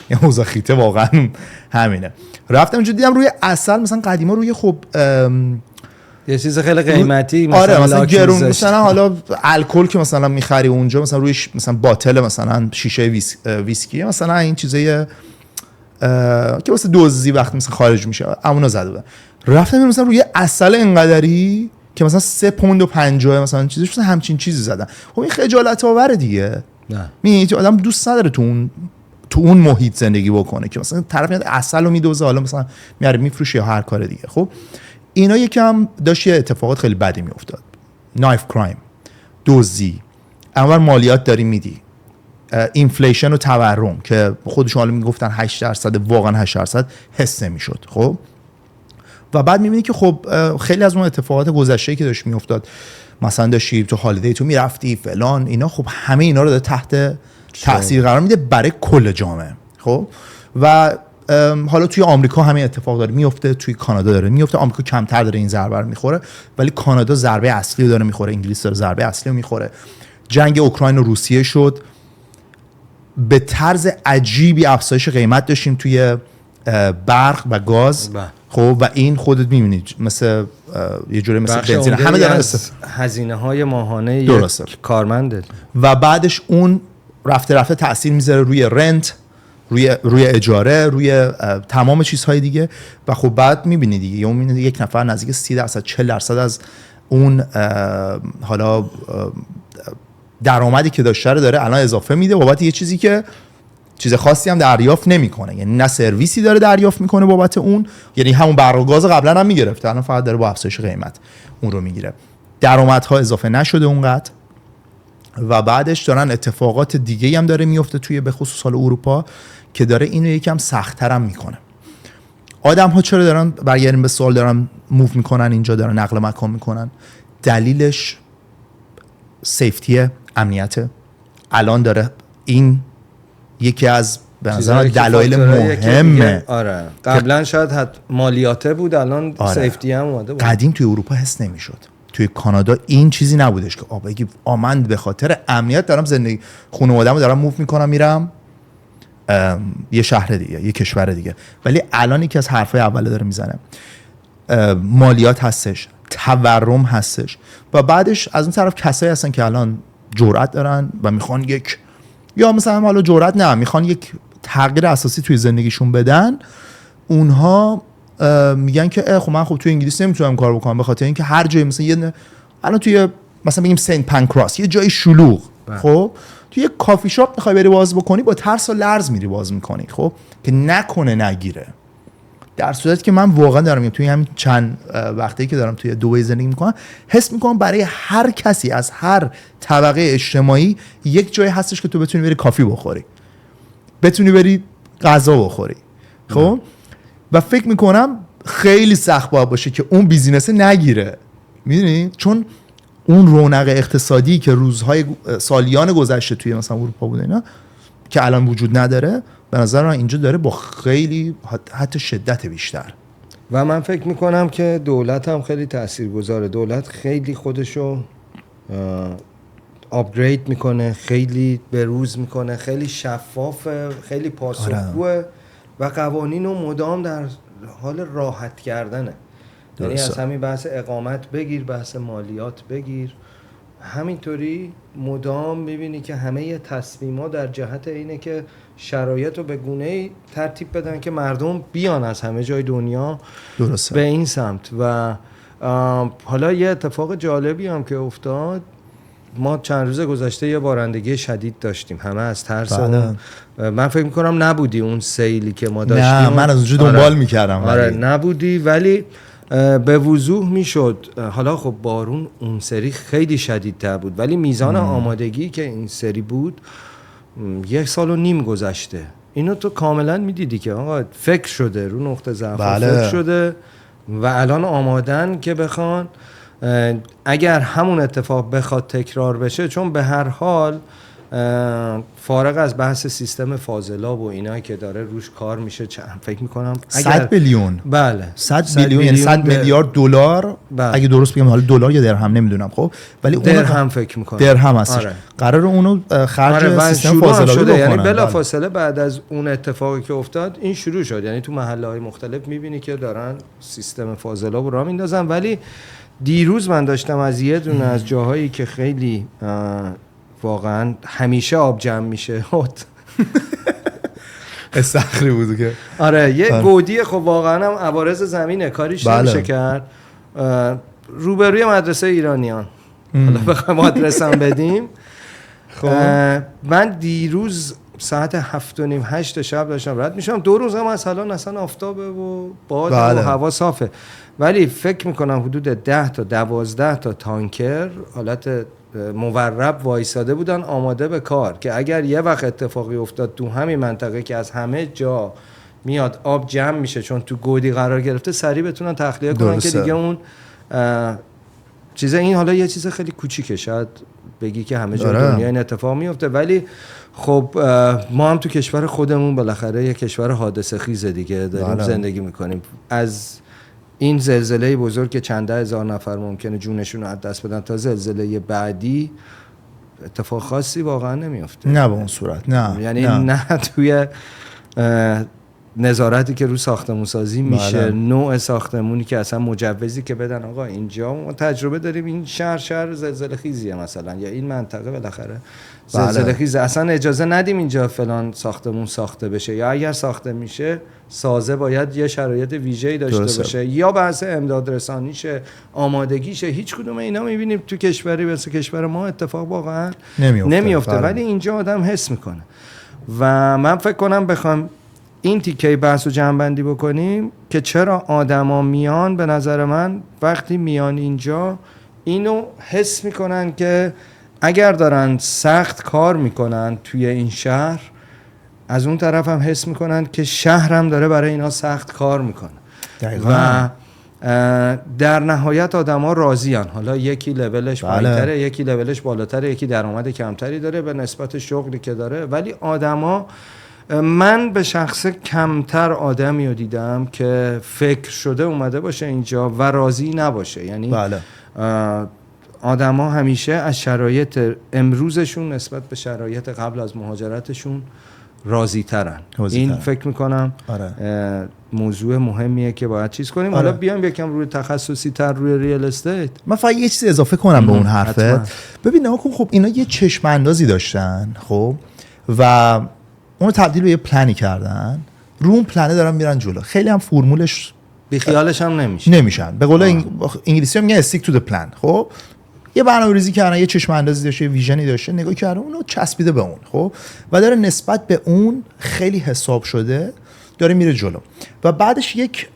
این اوضاع خیته واقعا همینه. رفتم اونجا دیدم روی عسل مثلا قدیما روی خب یه چیز خیلی قیمتی مثلا گرون مثلا حالا الکل که مثلا میخری اونجا مثلا روی مثلا باتل مثلا شیشه ویسکی مثلا این چیزای که واسه دزدی وقت مثلا خارج میشه همونا زده بودن. رفتم مثلا روی عسل انقدری که مثلا 3 پوند و 50 مثلا چیزش مثلا همچین چیزی زدن. خب این خجالت آوره دیگه. نه میگی آدم دوست نداره تو اون محیط زندگی بکنه که مثلا طرف میاد عسل رو میدوزه، حالا مثلا میاره میفروشه یا هر کار دیگه. خب اینا یکم داشت یه اتفاقات خیلی بدی میافتاد. نایف کرایم، دزدی، اما مالیات داری میدی، اینفلیشن و تورم که خودشون حالا میگفتن 8%، واقعا 8% حس نمیشد. خب و بعد میبینی که خب خیلی از اون اتفاقات گذشته‌ای که داشت میافتاد، مثلا داشتی تو هالیدی تو میرفتی فلان اینا، خب همه اینا رو داره تحت تاثیر قرار میده برای کل جامعه. خب و حالا توی آمریکا همین اتفاق داره میفته، توی کانادا داره میفته. آمریکا کمتر داره این ضربه رو میخوره، ولی کانادا ضربه اصلی رو داره میخوره، انگلیس داره ضربه اصلی رو میخوره. جنگ اوکراین و روسیه شد، به طرز عجیبی افزایش قیمت داشتیم توی برق و گاز. خب و این خودت میبینید مثل یه جوری مثل بنزین همه دارن هزینه های ماهانه یک کارمنده و بعدش اون رفته تأثیر میذاره روی رنت، روی اجاره، روی تمام چیزهای دیگه. و خب بعد میبینید دیگه یک نفر نزدیک 30% 40% از اون حالا درآمدی که داشته رو داره الان اضافه میده بابت یه چیزی که چیز خاصی هم دریافت نمیکنه، یعنی نه سرویسی داره دریافت میکنه بابت اون، یعنی همون برق و گاز قبلا هم میگرفته، الان فقط داره با افزایش قیمت اون رو میگیره. درآمدها اضافه نشده اونقدر و بعدش دارن اتفاقات دیگه هم داره میفته توی به خصوص حال اروپا که داره اینو یکم سخت‌تر هم میکنه. آدم ها چرا دارن برگردیم به سوال دارن موو میکنن اینجا، دارن نقل مکان میکنن؟ دلیلش سیفتی، امنیته. الان داره این یکی از به نظر دلایل مهمه. آره قبلا شاید مالیاته بود، الان سیفتی هم اومده بود. قدیم توی اروپا حس نمیشد، توی کانادا این چیزی نبودش که بگی من به خاطر امنیت دارم زندگی خانواده‌مو دارم موو میکنم میرم یه شهر دیگه، یه کشور دیگه. ولی الان یکی از حرفای اوله داره میزنه، مالیات هستش، تورم هستش و بعدش از اون طرف کسایی هستن که الان جرأت دارن و میخوان یک، یا مثلا حالا جرأت نه، میخوان یک تغییر اساسی توی زندگیشون بدن. اونها میگن که خب من توی انگلیس نمیتونم کار بکنم به خاطر اینکه هر جایی مثلا الان توی مثلا بگیم سنت پنکراس یه جای شلوغ، خب توی یه کافی شاپ میخوای بری باز بکنی با ترس و لرز میری باز میکنی، خب که نکنه نگیره. در صورتی که من واقعا دارم توی همین چند وقتی که دارم توی دبی زندگی میکنم حس میکنم برای هر کسی از هر طبقه اجتماعی یک جایی هستش که تو بتونی بری کافی بخوری، بتونی بری غذا بخوری. خب و فکر میکنم خیلی سخت باشه که اون بیزینس نگیره، میدونی، چون اون رونق اقتصادی که روزهای سالیان گذشته توی مثلا اروپا بوده اینا که الان وجود نداره، به نظر من اینجا داره با خیلی حتی شدت بیشتر. و من فکر میکنم که دولت هم خیلی تاثیرگذاره. دولت خیلی خودشو آپگرید میکنه، خیلی بروز میکنه، خیلی شفافه، خیلی پاسخگوه و قوانین رو مدام در حال راحت کردنه. یعنی از همین بحث اقامت بگیر، بحث مالیات بگیر، همینطوری مدام میبینی که همه تصمیمات در جهت اینه که شرایط رو به گونه‌ای ترتیب بدن که مردم بیان از همه جای دنیا به این سمت. و حالا یه اتفاق جالبی هم که افتاد، ما چند روز گذشته یه بارندگی شدید داشتیم، همه از ترس من فکر میکنم نبودی اون سیلی که ما داشتیم. نه من از اونجا دنبال میکردم. آره نبودی، ولی به وضوح میشد. حالا خب بارون اون سری خیلی شدیدتر بود، ولی میزان آمادگی که این سری بود 1.5 سال گذشته، اینو تو کاملا میدیدی که آقا فکر شده رو نقطه ضعف، فکر شده و الان آمادن که بخوان اگر همون اتفاق بخواد تکرار بشه، چون به هر حال فارغ از بحث سیستم فاضلاب و اینا که داره روش کار میشه، فکر میکنم 100 بیلیون، بله 100 بیلیون یعنی 100 میلیارد دلار، اگه درست بگم، حالا دلار یا درهم نمیدونم، خب ولی اون درهم فکر میکنم درهم هستش. قرار اونو خرج سیستم فاضلابی بکنن. یعنی بلافاصله بعد از اون اتفاقی که افتاد این شروع شد. یعنی تو محله‌های مختلف میبینی که دارن سیستم فاضلاب رو راه میندازن. ولی دیروز من داشتم از یه دونه از جاهایی که خیلی واقعا همیشه آب جمع میشه استخری بود که آره یه گودی، خب واقعا هم عوارض زمینه، کاریش نمیشه کرد، روبروی مدرسه ایرانیان. حالا بخوایم آدرسم بدیم. من دیروز ساعت 7:30-8 شب داشتم رد میشم، 2 روز هم از الان اصلا آفتابه و باد و هوا صافه، ولی فکر میکنم حدود 10 تا 12 تا تانکر حالت مورب وایساده بودن آماده به کار که اگر یه وقت اتفاقی افتاد تو همین منطقه که از همه جا میاد آب جمع میشه چون تو گودی قرار گرفته، سریع بتونن تخلیه کنن که دیگه اون چیز این حالا یه چیز خیلی کوچیکه، شاید بگی که همه جای دنیا این اتفاق میفته، ولی خب ما هم تو کشور خودمون بالاخره یه کشور حادثه خیزه دیگه داریم زندگی میکنیم. از این زلزله بزرگ که چند ده هزار نفر ممکنه جونشون رو از دست بدن تا زلزله بعدی اتفاق خاصی واقعا نمیفته. نه به اون صورت، نه یعنی نه توی نظارتی که رو ساختمون سازی میشه، نوع ساختمونی که اصلا مجوزی که بدن آقا اینجا ما تجربه داریم این شهر زلزله خیزیه مثلا، یا این منطقه بالاخره زلزله خیزه، اصلا اجازه ندیم اینجا فلان ساختمون ساخته بشه، یا اگر ساخته میشه سازه باید یه شرایط ویژه‌ای داشته باشه، یا بحث امداد رسانیشه، آمادگیشه. هیچ کدوم اینا میبینیم تو کشوری مثل کشور ما اتفاق واقعا نمیفته. ولی اینجا آدم حس میکنه. و من فکر کنم بخوام این تیکه بحث رو جمع‌بندی بکنیم که چرا آدما میان، به نظر من وقتی میان اینجا اینو حس میکنن که اگر دارن سخت کار میکنن توی این شهر، از اون طرف هم حس میکنن که شهر هم داره برای اینا سخت کار میکنه. و در نهایت آدما راضیان. حالا یکی لولش پایین‌تره، یکی لولش بالاتره، یکی درآمد کمتری داره به نسبت شغلی که داره، ولی آدما، من به شخص کمتر آدمی رو دیدم که فکر شده اومده باشه اینجا و راضی نباشه. یعنی آدما همیشه از شرایط امروزشون نسبت به شرایط قبل از مهاجرتشون راضی ترن. این فکر میکنم موضوع مهمیه که باید چیز کنیم. حالا بیایم یکم روی تخصصی تر روی ریال استیت. من فقط یه چیز اضافه کنم به اون حرفت. ببین خب اینا یه چشم اندازی داشتن، خب، و اونو تبدیل به یه پلنی کردن، رو اون پلنه دارن میرن جلو. خیلی هم فرمولش بیخیالش هم نمیشن. به قول انگلیسی میگن استیک تو د پلن. خب یه برنامه‌ریزی کردن، یه چشم اندازی داشته، یه ویژنی داشته، نگاه کردن اونو چسبیده به اون، خب، و داره نسبت به اون خیلی حساب شده داره میره جلو. و بعدش یک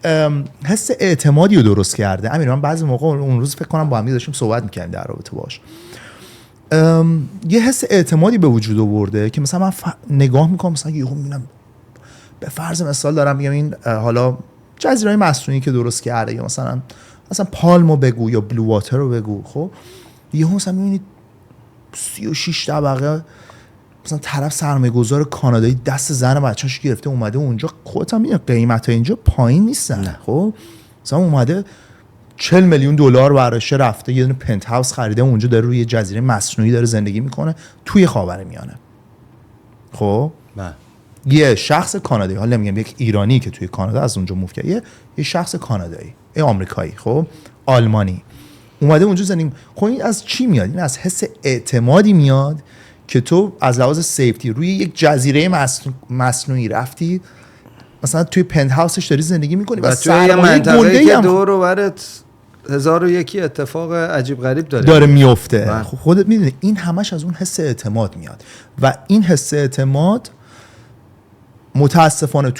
حس اعتمادی رو درست کرده. امیر، من بعضی موقع اون روز فکر کنم با هم داشتیم صحبت می‌کردیم در رابطه باش، یه حس اعتمادی به وجود آورده که مثلا من نگاه میکنم، مثلا یهو میبینم، به فرض مثال دارم میگم، این حالا جزیره‌های مصنوعی که درست کرده، یا مثلا پالمو بگو یا بلو واتر رو بگو، خب یهو مثلا میبینید 36 طبقه مثلا طرف سرمایه‌گذار کانادایی دست زن بچه‌اش گرفته اومده اونجا. خودت هم می‌بینی قیمتا اینجا پایین نیستن. خب مثلا اومده 40 میلیون دلار براش رفته، یه دونه پنت هاوس خریده اونجا، داره روی جزیره مصنوعی داره زندگی میکنه توی خاورمیانه. خب یه شخص کانادایی، حالا نمیگم یک ایرانی که توی کانادا از اونجا موو کرده، یه شخص کانادایی، یه آمریکایی، خب آلمانی، اومده اونجا زندگی. خب این از چی میاد؟ این از حس اعتمادی میاد که تو از لحاظ سیفتی روی یک جزیره مصنوعی رفتی، مثلا توی پنت هاوسش داری زندگی میکنی و توی منطقه‌ای که دور و برت 1001 اتفاق عجیب غریب داره میفته. خب خودت میدونی این همش از اون حس اعتماد میاد و این حس اعتماد متاسفانه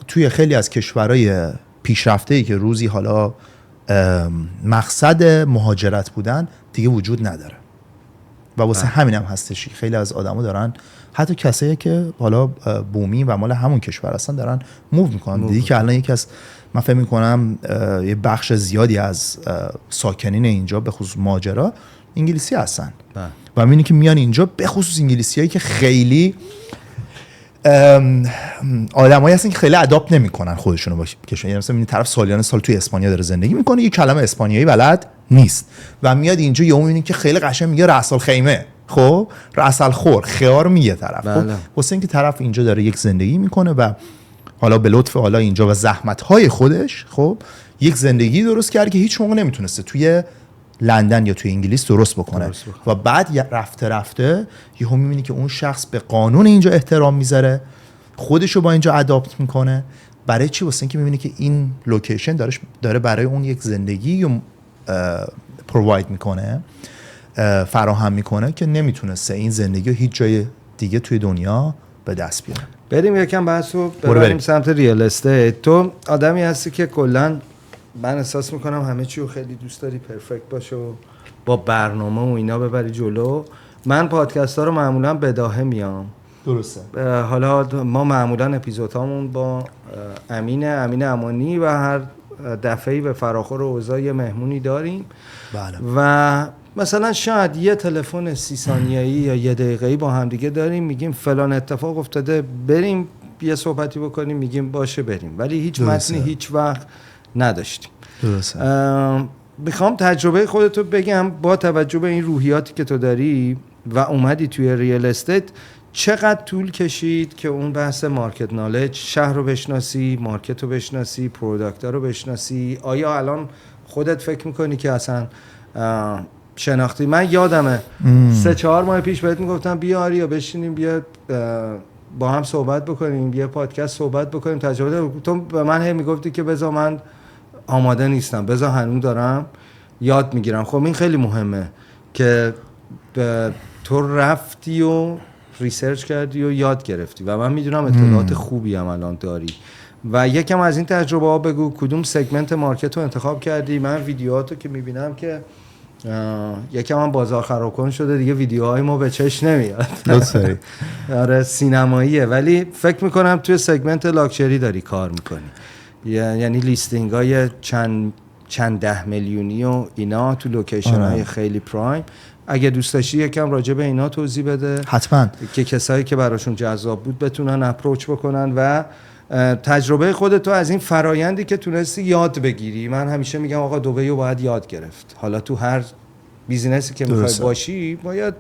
توی خیلی از کشورهای پیشرفته‌ای که روزی حالا مقصد مهاجرت بودن دیگه وجود نداره. و واسه همین هم هستش خیلی از آدمو دارن، حتی کسایی که حالا بومی و مال همون کشور هستن، دارن موو میکنن. دیدی که الان یکی از، من فکر میکنم یه بخش زیادی از ساکنین اینجا به خصوص مهاجرا انگلیسی هستن و میبینی که میان اینجا، به خصوص انگلیسیایی که خیلی آدمایی هستن که خیلی اداپت نمیکنن خودشونو با کشور. یعنی مثلا میبینی طرف سالیان سال توی اسپانیا داره زندگی میکنه، یه کلمه اسپانیایی بلد نیست و میاد اینجا یهو میبینی که خیلی قشنگ میگه رأس الخیمه، خب رأس الخور، خیار میگه طرف. خب واسه اینکه طرف اینجا داره یک زندگی میکنه و حالا به لطف حالا اینجا و زحمت‌های خودش، خب یک زندگی درست کرده که هیچ موقع نمیتونسته توی لندن یا توی انگلیس درست بکنه. و بعد رفته یهو میبینی که اون شخص به قانون اینجا احترام میذاره، خودشو با اینجا اداپت میکنه. برای چی؟ واسه اینکه میبینی که این لوکیشن داره برای اون یک زندگی رو پروواید میکنه، فراهم میکنه که نمیتونسته این زندگی رو هیچ جای دیگه توی دنیا به دست بیاره. بریم یکم بحثو بریم سمت ریال استیت. تو آدمی هستی که کلا من احساس میکنم همه چی رو خیلی دوست داری پرفکت باشه و با برنامه و اینا ببری جلو. من پادکست ها رو معمولا بداهه میام. درسته. حالا ما معمولا اپیزودهامون با امین امانی و هر دفعه‌ای به فراخور اوضاع یه مهمونی داریم بله. و مثلا شاید یه تلفن 30 ثانیه‌ای یا یه دقیقه‌ای با هم دیگه داریم، میگیم فلان اتفاق افتاده بریم یه صحبتی بکنیم، میگیم باشه بریم، ولی هیچ متنی هیچ وقت نداشتیم. درسته. میخوام تجربه خودتو بگم با توجه به این روحیاتی که تو داری و اومدی توی ریال استیت، چقدر طول کشید که اون بحث مارکت نالج، شهر رو بشناسی، مارکت رو بشناسی، پروداکت رو بشناسی؟ آیا الان خودت فکر میکنی که اصلا شناختی؟ من یادمه 3-4 ماه پیش بهت میگفتم بیا آریا بشینیم بیا با هم صحبت بکنیم، یه پادکست صحبت بکنیم تجربه. تو به من هی میگفتی که بذار من آماده نیستم، بذار هنوز دارم یاد میگیرم. خب این خیلی مهمه که تو رفتی و ریسرچ کردی و یاد گرفتی و من میدونم اطلاعات خوبی هم الان داری و یکم از این تجربه ها بگو. کدوم سگمنت مارکت رو انتخاب کردی؟ من ویدیوهاتو که میبینم که یکم هم بازار خرابکن شده دیگه، ویدیوهای ما به چشم نمیاد. درسته. آره سینماییه، ولی فکر میکنم توی سگمنت لاکچری داری کار میکنی، یعنی لیستینگ های چند 10 میلیونی و اینا تو لوکیشن های خیلی پرایم. اگه دوست داشتی یکم راجع به اینا توضیح بده حتما، که کسایی که براشون جذاب بود بتونن اپروچ بکنن و تجربه خودتو از این فرایندی که تونستی یاد بگیری. من همیشه میگم آقا دبی رو باید یاد گرفت. حالا تو هر بیزینسی که میخوای باشی باید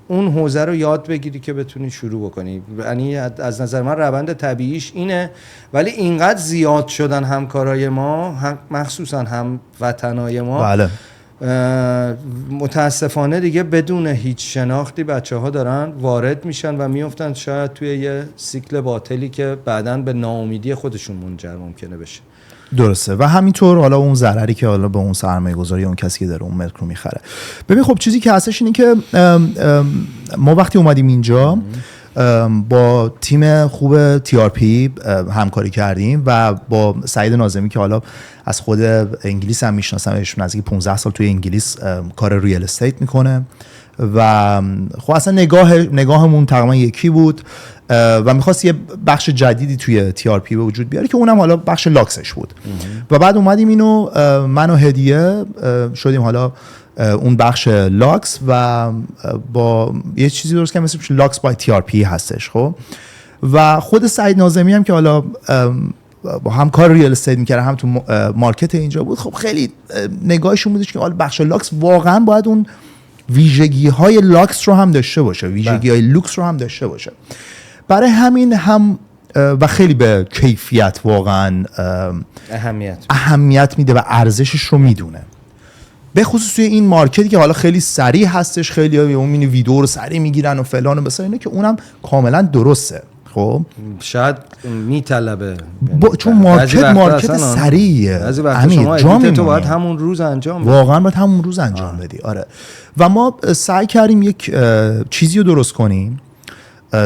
اون حوزه رو یاد بگیری که بتونی شروع بکنی. یعنی از نظر من روند طبیعیش اینه، ولی اینقدر زیاد شدن همکارای ما، مخصوصا هم وطنای ما، بله. متاسفانه دیگه بدون هیچ شناختی بچه‌ها دارن وارد میشن و میافتن شاید توی یه سیکل باطلی که بعداً به ناامیدی خودشون منجر ممکنه بشه. درسته. و همینطور حالا اون ضرری که حالا به اون سرمایه گذاری اون کسی که داره اون ملک رو میخره. ببین خب چیزی که هستش اینه که ما وقتی اومدیم اینجا با تیم خوب TRP همکاری کردیم و با سعید ناظمی که حالا از خود انگلیس هم میشناسمش، نزدیک 15 سال توی انگلیس کار ریال استیت میکنه و خب اصلا نگاهمون تقریبا یکی بود و میخواست یه بخش جدیدی توی TRP به وجود بیاره که اونم حالا بخش لاکسش بود. و بعد اومدیم اینو من و هدیه شدیم حالا اون بخش لاکس و با یه چیزی درست که مثل لاکس بای TRP هستش. خب و خود سعید ناظمی هم که حالا با هم کار ریال استیت میکرد هم تو مارکت اینجا بود، خب خیلی نگاهشون بودش که حالا بخش لاکس واقعا باید اون ویژگی های لاکس رو هم داشته باشه، ویژگی های لوکس رو هم داشته باشه. برای همین هم و خیلی به کیفیت واقعا اهمیت میده و ارزشش رو میدونه، به خصوص توی این مارکتی که حالا خیلی سریع هستش، خیلی اون مینی ویدیو رو سریع میگیرن و فلان و بسار اینه که اونم کاملا درسته. خب شاید میطلبه چون مارکت سریعه، بعضی وقتا شما ادیت تو باید همون روز انجام بدی، واقعا باید همون روز انجام بدی. آره. و ما سعی کردیم یک چیزی رو درست کنیم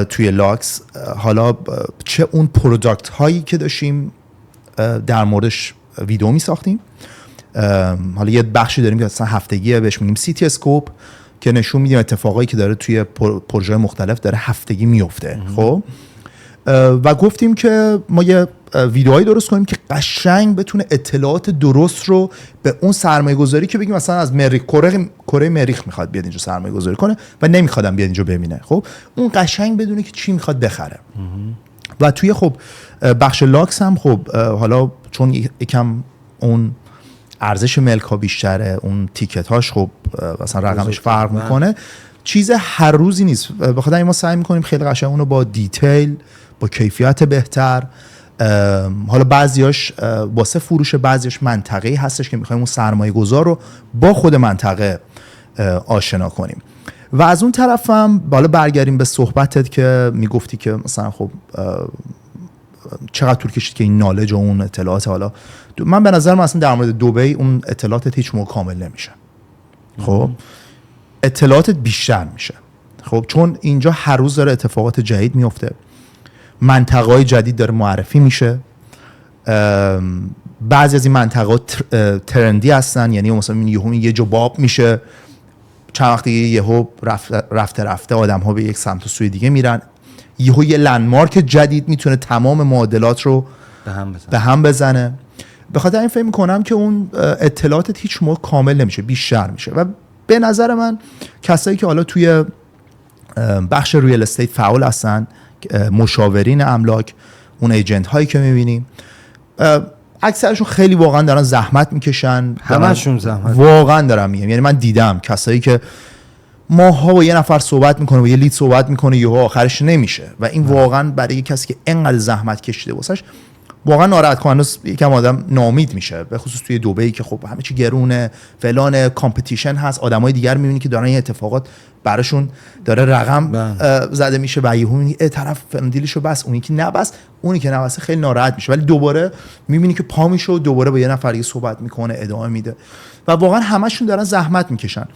توی لاکس، حالا چه اون پروداکت هایی که داشتیم در موردش ویدیو می ساختیم. حالا یه بخشی داریم که اصلا هفتگیه، بهش میگیم سیتی اسکوپ، که نشون میدیم اتفاقایی که داره توی پروژه مختلف داره هفتگی میفته. خب و گفتیم که ما یه ویدیوهایی درست کنیم که قشنگ بتونه اطلاعات درست رو به اون سرمایه گذاری که بگیم مثلا از مریخ، کره مریخ میخواد بیاد اینجا سرمایه گذاری کنه و نمیخوادم بیاد اینجا ببینه، خب اون قشنگ بدونه که چی میخواد بخره. و توی خب بخش لاکس هم خب حالا چون یکم اون ارزش ملک ها بیشتره، اون تیکت هاش خب مثلا رقمش فرق میکنه، چیز هر روزی نیست. بخاطر این ما سعی میکنیم خیلی قشنگ اونو با دیتیل، با کیفیت بهتر، حالا بعضیاش واسه فروش، بعضیاش منطقه‌ای هستش که میخوایم اون سرمایه گذار رو با خود منطقه آشنا کنیم. و از اون طرف هم بالا برگردیم به صحبتت که میگفتی که مثلا خب چقدر طول کشید که این نالج و اون اطلاعات، حالا من به نظر من اصلا در مورد دبی اون اطلاعاتت هیچ موقع کامل نمیشه. خب اطلاعاتت بیشتر میشه، خب چون اینجا هر روز داره اتفاقات جدید میفته، منطقه‌های جدید داره معرفی میشه، بعضی از این منطقه‌ها ترندی هستن، یعنی مثلا یه جو باب میشه، چند وقت یهو رفته آدم‌ها به یک سمت و سوی دیگه میرن، یهو یه لندمارک جدید میتونه تمام معادلات رو به هم بزنه. به خاطر این فکر می‌کنم که اون اطلاعاتت هیچ موقع کامل نمیشه، بیشتر میشه. و به نظر من کسایی که حالا توی بخش ریال استیت فعال هستن، مشاورین املاک، اون ایجنت هایی که می‌بینیم، اکثرشون خیلی واقعا دارن زحمت میکشن. همشون زحمت واقعا دارن میگم. یعنی من دیدم کسایی که ماها با یه نفر صحبت میکنه، با یه لید صحبت میکنه، یهو آخرش نمیشه. و این واقعا برای یه کسی که انقدر زحمت کشیده واسش واقعا ناراحت کننده است. یکم آدم ناامید میشه، به خصوص توی دبی که خب همه چی گرونه، فلان، کامپتیشن هست، آدمای دیگر میبینی که دارن این اتفاقات براشون داره رقم زده میشه و یهو میبینی طرف دیلشو بس، اونی که نبس، اونی که نبسه خیلی ناراحت میشه، ولی دوباره میبینی که پا میشه و دوباره با یه نفر دیگه صحبت میکنه، ادامه میده. و واقعا همشون دارن زحمت میکشن.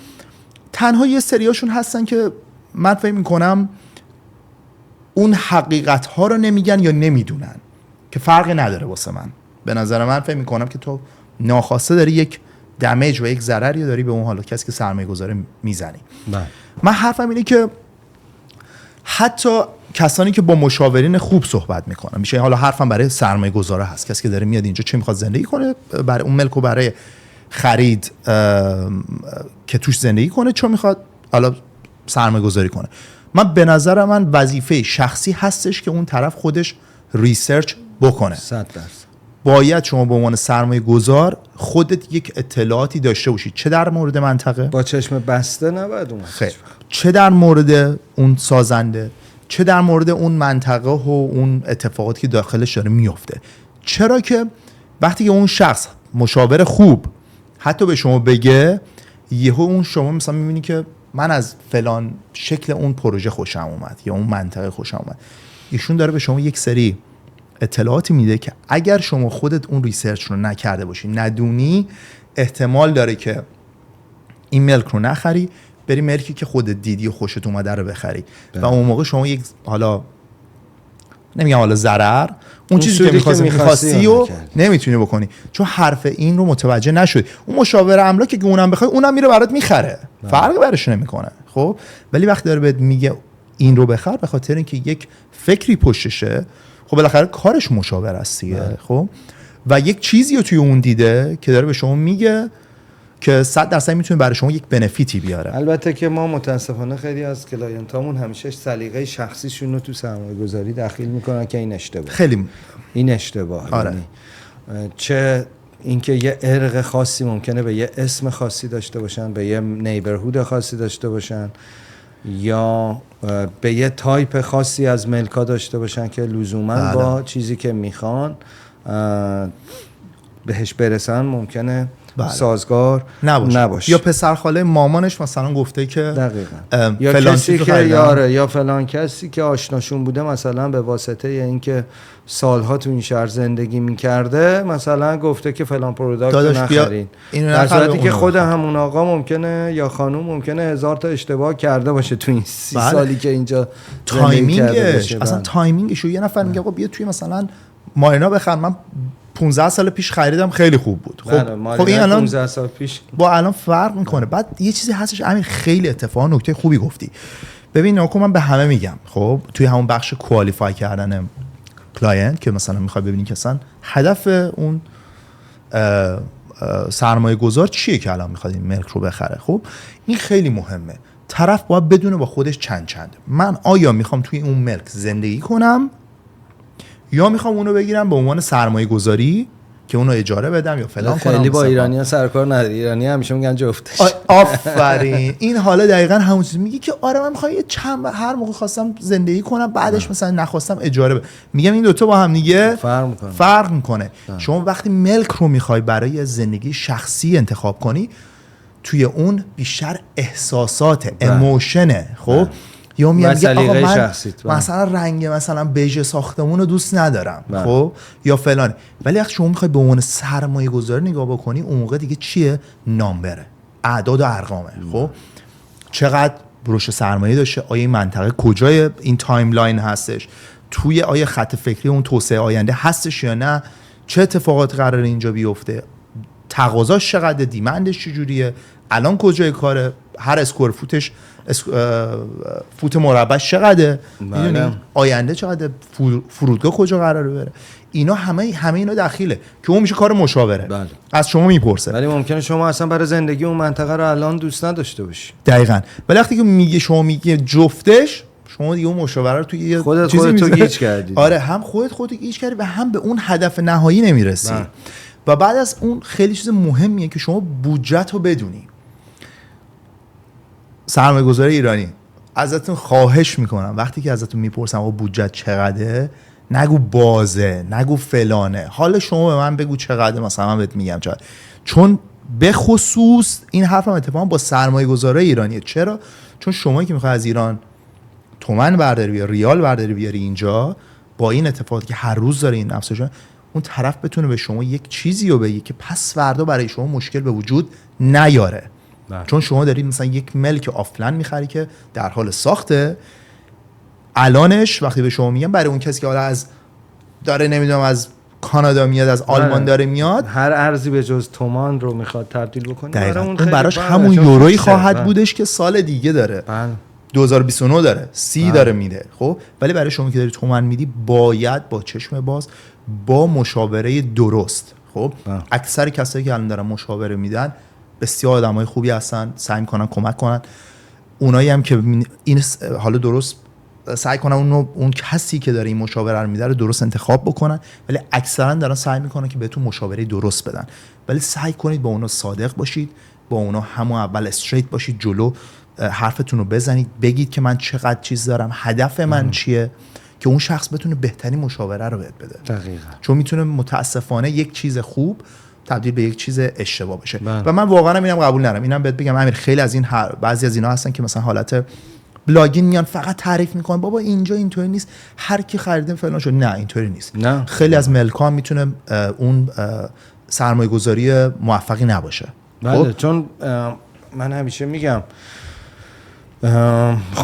تنها یه سریاشون هستن که من فکر میکنم اون حقیقت ها رو نمیگن یا نمیدونن، که فرقی نداره واسه من. به نظر من فکر میکنم که تو ناخواسته داری یک دمیج و یک ضرری داری به اون حالا کسی که سرمایه گذاره میزنی. من حرفم اینه که حتی کسانی که با مشاورین خوب صحبت میکنن، میشه حالا حرفم برای سرمایه گذاره هست، کسی که داره میاد اینجا چه میخواد زندگی کنه، برای اون ملک و برای خرید که توش زندگی کنه، چون میخواد حالا سرمایه گذاری کنه. من به نظر من وظیفه شخصی هستش که اون طرف خودش ریسرچ بکنه. 100%. باید شما به عنوان سرمایه گذار خودت یک اطلاعاتی داشته باشید، چه در مورد منطقه، با چشم بسته نباید اومد، چه در مورد اون سازنده، چه در مورد اون منطقه و اون اتفاقاتی که داخلش داره میفته. چرا که وقتی که اون شخص مشاور خوب حتی به شما بگه، یهو اون شما مثلا میبینی که من از فلان شکل اون پروژه خوشم اومد یا اون منطقه خوشم اومد، ایشون داره به شما یک سری اطلاعاتی میده که اگر شما خودت اون ریسرچ رو نکرده باشی، ندونی، احتمال داره که این ملک رو نخری، بری ملکی که خودت دیدی و خوشت اومده رو بخری. و اون موقع شما یک، حالا نمیگم حالا ضرر، اون چیزی که می‌خواستی و نمیتونی بکنی، چون حرف این رو متوجه نشدی. اون مشاور املاک که اونم بخوای، اونم میره برات میخره، فرقی براش نمیکنه. خب ولی وقتی داره بهت میگه این رو بخر، به خاطر اینکه یک فکری پشتشه، خب بالاخره کارش مشاور است دیگه. خب و یک چیزی رو توی اون دیده که داره به شما میگه که 100% میتونه برای شما یک بنفیتی بیاره. البته که ما متاسفانه خیلی از کلاینتامون همیشه سلیقه شخصیشون رو تو سرمایه‌گذاری دخیل میکنن که این اشتباه. خیلی این اشتباه. آره. یعنی چه اینکه یه ارق خاصی ممکنه به یه اسم خاصی داشته باشن، به یه نیبرهود خاصی داشته باشن، یا به یه تایپ خاصی از ملکا داشته باشن که لزوما با چیزی که میخوان بهش برسن ممکنه سازگار نباشه. یا پسرخاله مامانش مثلا گفته که دقیقاً یا کسی که یاره، یا فلان کسی که آشناشون بوده مثلا به واسطه اینکه سالها تو این شهر زندگی میکرده مثلا گفته که فلان پروداکت رو نخرین، در صورتی که خود همون آقا ممکنه یا خانوم ممکنه 1000 تا اشتباه کرده باشه تو این 30 سالی که اینجا تایمینگش اصلا تایمینگش. یه نفر میگه آقا بیا توی مثلا مارینا بخر، من 15 سال پیش خریدم خیلی خوب بود. خب این الان 15 سال پیش با الان فرق میکنه. بعد یه چیزی هستش امیر، خیلی اتفاقا نکته خوبی گفتی. ببین ناکو من به همه میگم، خب توی همون بخش کوالیفای کردن کلاینت که مثلا میخوای ببینی که اصلا هدف اون سرمایه گذار چیه که الان میخواد این ملک رو بخره. خب این خیلی مهمه. طرف باید بدونه با خودش چند من آیا میخوام توی اون ملک زندگی کنم یا میخوام اونو بگیرم به عنوان سرمایه گذاری که اونو اجاره بدم یا فلان کنم. خیلی با ایرانی‌ها سرکار نداری. ایرانی همیشه میگن جفتش. آفرین. این حالا دقیقاً همون چیز میگه که آره من میخوام هر موقع خواستم زندگی کنم، بعدش مثلا نخواستم اجاره بدم. میگم این دوتا با هم دیگه فرق میکنه. شما وقتی ملک رو میخوای برای زندگی شخصی انتخاب کنی، توی اون بیشتر احساسات، اموشنه. خب یا میگه آقا من مثلا رنگ مثلا بژ ساختمون رو دوست ندارم، خب یا فلان. ولی وقتی شما میخوای به عنوان سرمایه گذاری نگاه بکنی، اون موقع دیگه چیه؟ نامبره، اعداد و ارقامه. خب چقدر بروش سرمایه داشته، آیا این منطقه کجای این تایملاین هستش، توی آیا خط فکری اون توسعه آینده هستش یا نه، چه اتفاقات قراره اینجا بیفته، تقاضاش چقدر، دیمندش چجوریه، الان کجای کاره، هر اسکوئر فوتش فوت مربعش چقدره، میدونی آینده چقدر، فرودگاه کجا قراره بره. اینا همه اینا دخیله که اون میشه کار مشاوره. بله. از شما میپرسه. ولی ممکنه شما اصلا برای زندگی اون منطقه رو الان دوست نداشته باشی. دقیقاً. ولی وقتی که شما میگه جفتش، شما دیگه اون مشاوره رو توی یه خودت گیج کردی. آره، هم خودت گیج کردی و هم به اون هدف نهایی نمیرسی. و بعد از اون خیلی چیز مهمیه که شما بودجت رو بدونی. سرمایه‌گذار ایرانی، ازتون خواهش میکنم وقتی که ازتون میپرسم آقا بودجت چقدره، نگو بازه، نگو فلانه. حالا شما به من بگو چقدره، مثلا من بهت میگم چقدر. چون به خصوص این حرفم اتفاقا با سرمایه‌گذارای ایرانیه. چرا؟ چون شمایی که میخوای از ایران تومن برداری بیاری، ریال برداری بیاری اینجا، با این اتفاقی که هر روز داره این افزایش، اون طرف بتونه به شما یک چیزی رو بگه که پس فردا برای شما مشکل به وجود نیاره. چون شما دارید مثلا یک ملک آفلند میخری که در حال ساخته، الانش وقتی به شما میگم برای اون کسی که حالا از داره نمیدونم از کانادا میاد، از آلمان داره میاد، هر ارزی به جز تومان رو میخواد تبدیل بکنه، اون براش همون یورویی خواهد بودش که سال دیگه داره. 2029 داره، 30 داره میده. خب ولی برای شما که داری تومن میدی، باید با چشم باز، با مشاوره درست. خب اکثر کسایی که الان دارن مشاوره میدن بسیار آدمای خوبی هستن، سعی میکنن کمک کنن. اونایی هم که این حالا درست سعی کنن اون کسی که داره این مشاوره رو میده رو درست انتخاب بکنن، ولی اکثرا دارن سعی میکنن که بهتون مشاوره درست بدن. ولی سعی کنید با اونا صادق باشید، با اونا همون اول استریت باشید، جلو حرفتون رو بزنید، بگید که من چقدر چیز دارم، هدف من چیه، که اون شخص بتونه بهترین مشاوره رو بهت بده. دقیقاً. چون میتونه متاسفانه یک چیز خوب تبدیل به یک چیز اشتباه بشه. و من واقعا اینم قبول ندارم. اینم بهت بگم امیر، خیلی از این بعضی از اینا هستن که مثلا حالت بلاگین میان فقط تعریف میکنن، بابا اینجا اینطوری نیست، هر کی خریده فلان شد. نه اینطوری نیست. نه. خیلی از ملک‌ها میتونه اون سرمایه‌گذاری موفقی نباشه. بله. چون من همیشه میگم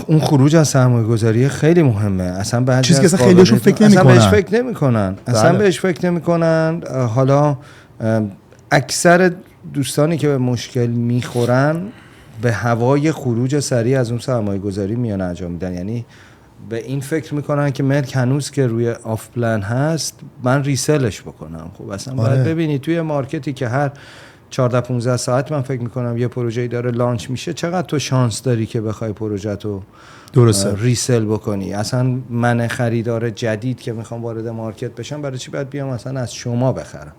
اون خروج از سرمایه‌گذاری خیلی مهمه. اصلا بعضی چیزی که اصلا خیلیشون فکر نمی‌کنن. اصلا بهش فکر نمی‌کنن. حالا اکثر دوستانی که به مشکل میخورن به هوای خروج سریع از اون سرمایه‌گذاری میان انجام میدن. یعنی به این فکر میکنن که ملک هنوز که روی آف پلن هست من ریسلش بکنم. خب اصلا باید ببینید توی مارکتی که هر 14-15 ساعت من فکر میکنم یه پروژه‌ای داره لانچ میشه، چقدر تو شانس داری که بخوای پروژه‌تو درسته ریسل بکنی. اصلا من خریدار جدید که میخوام وارد مارکت بشم، برای چی باید بیام اصلا از شما بخرم؟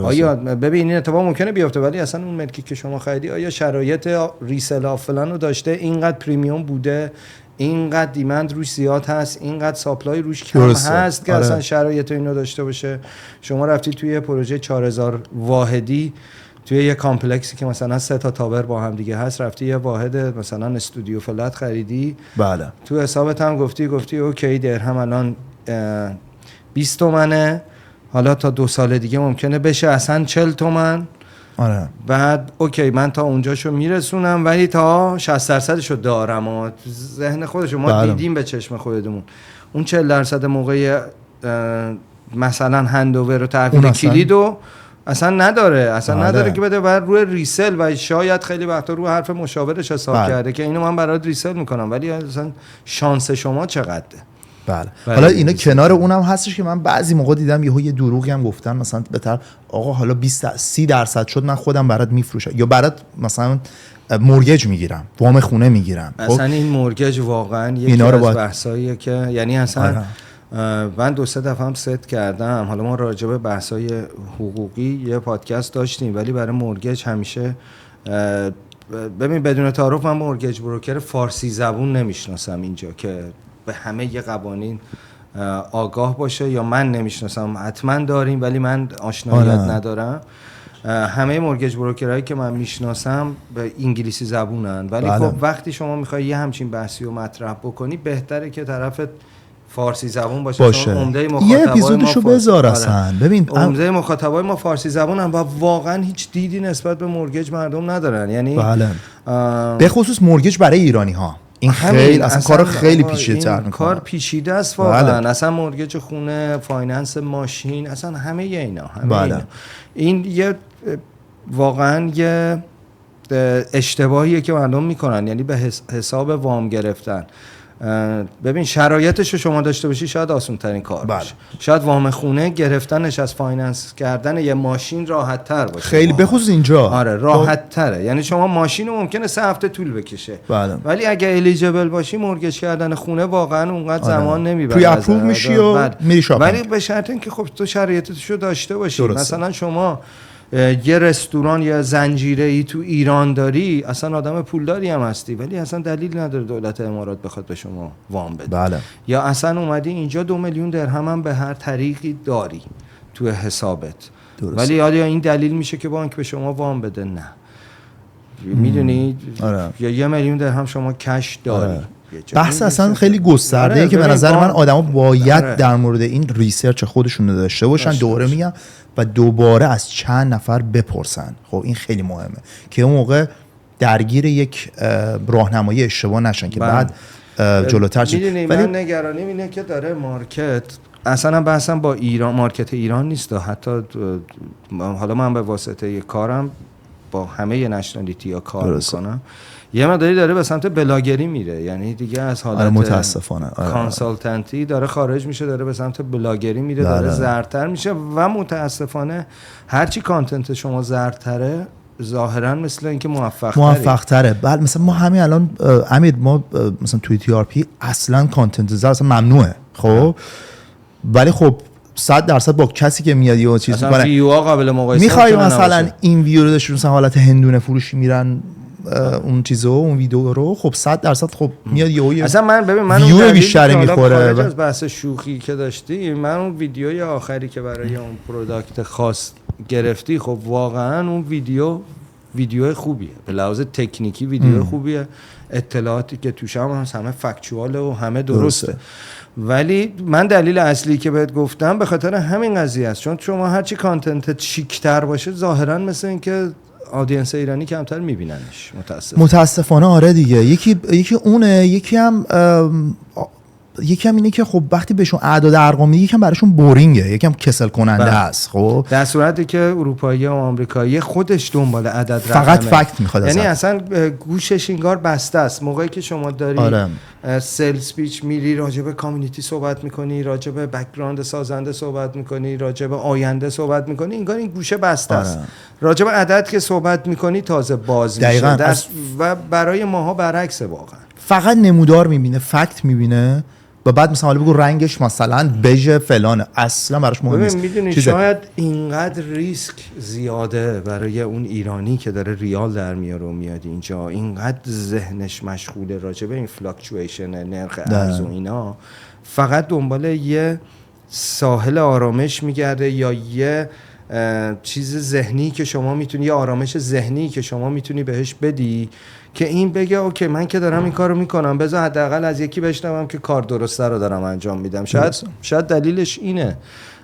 آیا ببین این اتفاق ممکنه بیفته، ولی اصلا اون ملکی که شما خریدی آیا شرایط ریسل آفلان رو داشته؟ اینقدر پریمیوم بوده، اینقدر دیمند روش زیاد هست، اینقدر ساپلای روش کم هست که اصلا شرایط اینو داشته باشه؟ شما رفتی توی پروژه 4000 واحدی توی یه کامپلکسی که مثلا 3 تا تاور با هم دیگه هست، رفتی یه واحد مثلا استودیو فلت خریدی. بله. تو حسابت هم گفتی اوکی درهم الان 20 تومنه، حالا تا 2 سال دیگه ممکنه بشه اصلا 40 تومن. آره. بعد اوکی من تا اونجاشو میرسونم، ولی تا 60%شو دارم. و ذهن خودشو ما دیدیم به چشم خودمون. اون 40% موقع مثلا هندوور رو تحویل کلیدو اصلا نداره که بده بر روی ریسل، و شاید خیلی وقتا روی حرف مشاورش حساب کرده که اینو من برای ریسل میکنم، ولی اصلا شانس شما چقدره؟ بله. حالا اینا کنار اونم هستش که من بعضی موقع دیدم یه دروغی هم گفتن، مثلا به طرف آقا حالا 20-30% شد من خودم برات میفروشم، یا برات مثلا مورگیج میگیرم، وام خونه میگیرم. اصلا این مورگیج واقعا یکی از بحثاییه که یعنی اصلا من 2-3 دفعه هم ست کردم. حالا ما راجع به بحث‌های حقوقی یه پادکست داشتیم، ولی برای مورگیج همیشه ببین بدون تعارف من مورگیج بروکر فارسی زبون نمیشناسم اینجا که به همه ی قوانین آگاه باشه، یا من نمیشناسم، حتما داریم ولی من آشناییت ندارم. همه مورگیج بروکرایی که من میشناسم به انگلیسی زبونن، ولی خب وقتی شما میخوای یه همچین بحثی رو مطرح بکنی، بهتره که طرفت فارسی زبون باشه. عمده مخاطبای یه اپیزودشو بذار اصلا. ببین عمده مخاطبای ما فارسی زبونن و واقعا هیچ دیدی نسبت به مورگیج مردم ندارن. یعنی به خصوص مورگیج برای ایرانی ها این خیلی اصلا کار خیلی پیچیده‌تر میکنه. کار پیچیده است واقعا. اصلا مورگیج خونه، فایننس ماشین، اصلا همه اینا این یه واقعا یه اشتباهیه که مردم میکنن. یعنی به حساب وام گرفتن ببین شرایطش رو شما داشته باشی شاید آسان ترین کار باشه. شاید وام خونه گرفتنش از فایننس کردن یه ماشین راحت تر باشه. خیلی بخصوص اینجا. آره راحت تره. یعنی شما ماشین رو ممکنه 3 هفته طول بکشه. بله. ولی اگه الیجیبل باشی مورگج کردن خونه واقعا اونقدر زمان نمیبره. توی اپروو میشی و میری شاپینگ. ولی به شرط اینکه خب تو شرایطش رو داشته باشی. مثلا شما یه رستوران یا زنجیره ای تو ایران داری، اصلا آدم پولداری هم هستی ولی اصلا دلیل نداره دولت امارات بخواد به شما وام بده. بله. یا اصلا اومدی اینجا 2 میلیون درهم هم به هر طریقی داری تو حسابت. ولی آیا این دلیل میشه که بانک به شما وام بده؟ نه. میدونی یا 1 میلیون درهم شما کش داری. بحث اصلا خیلی گسترده که به نظر من آدما باید در مورد این ریسرچ خودشون رو داشته باشن. دوره میگم و دوباره از چند نفر بپرسن. خب این خیلی مهمه که اون موقع درگیر یک راهنمایی اشتباه نشن که بعد جلوتر چه. ولی من نگرانیم اینه که داره مارکت اصلا بحثم با ایران مارکت ایران نیست. حتی حالا من به واسطه کارم با همه نشنالیتی ها کار میکنم. یه مقداری داره به سمت بلاگری میره، یعنی دیگه از حالت متاسفانه کانسالتنتی داره خارج میشه، داره به سمت بلاگری میره، داره زرتر میشه و متاسفانه هرچی کانتنت شما زرتره ظاهرا مثل اینکه موفق تره. بله مثلا ما همین الان امید ما مثلا توی تی آر پی اصلا کانتنت زر اصلا ممنوعه. خب ولی خب 100% با کسی که میاد یه چیز میکنه ویو قابل مقایسه میخوای مثلا این ویو رو داشته مثلا حالت هندونه فروشی میرن اون چیزو اون ویدیو رو خب 100% خب میاد یهو اصلا من ویو بیشتری میخوره. از بحث شوخی که داشتی من اون ویدیوی آخری که برای اون پروداکت خاص گرفتی خب واقعا اون ویدیو خوبیه، به لحاظ تکنیکی ویدیو خوبیه، اطلاعاتی که توش هم همه فکچواله و همه درسته. ولی من دلیل اصلی که بهت گفتم به خاطر همین قضیه است، چون شما هرچی کانتنت چیک‌تر باشه ظاهرا مثل اینکه آدینس ایرانی کمتر میبیننش. متاسفانه آره دیگه. یکی اونه، یکی هم اینه که خب وقتی بهشون اعداد ارقام میگی یکم براشون بورینگه، یکم کسل کننده است. خب در صورتی که اروپایی و آمریکایی خودش دنبال عدد فقط فکت میخواد، یعنی اصلا گوشش انگار بسته است. موقعی که شما داری سیل سپیچ میری راجع به کامیونیتی صحبت میکنی، راجع به بک‌گراند سازنده صحبت میکنی، راجع به آینده صحبت میکنی، انگار این گوشه بسته است. راجع به عدد که صحبت میکنی تازه باز میشه و برای ماها برعکس واقعا. فقط نمودار میبینه، فکت میبینه و بعد مثلا بگو رنگش مثلا بژ فلانه، اصلا براش مهم نیست. میدونی شاید اینقدر ریسک زیاده برای اون ایرانی که داره ریال در میاره و میاد اینجا، اینقدر ذهنش مشغوله راجع به این فلاکچویشن نرخ ارز و اینا، فقط دنبال یه ساحل آرامش میگرده یا یه چیز ذهنی که شما میتونی، یه آرامش ذهنی که شما میتونی بهش بدی که این بگه اوکی من که دارم این کارو میکنم بذار حداقل از یکی بشنوم که کار درسته رو دارم انجام میدم. شاید دلیلش اینه،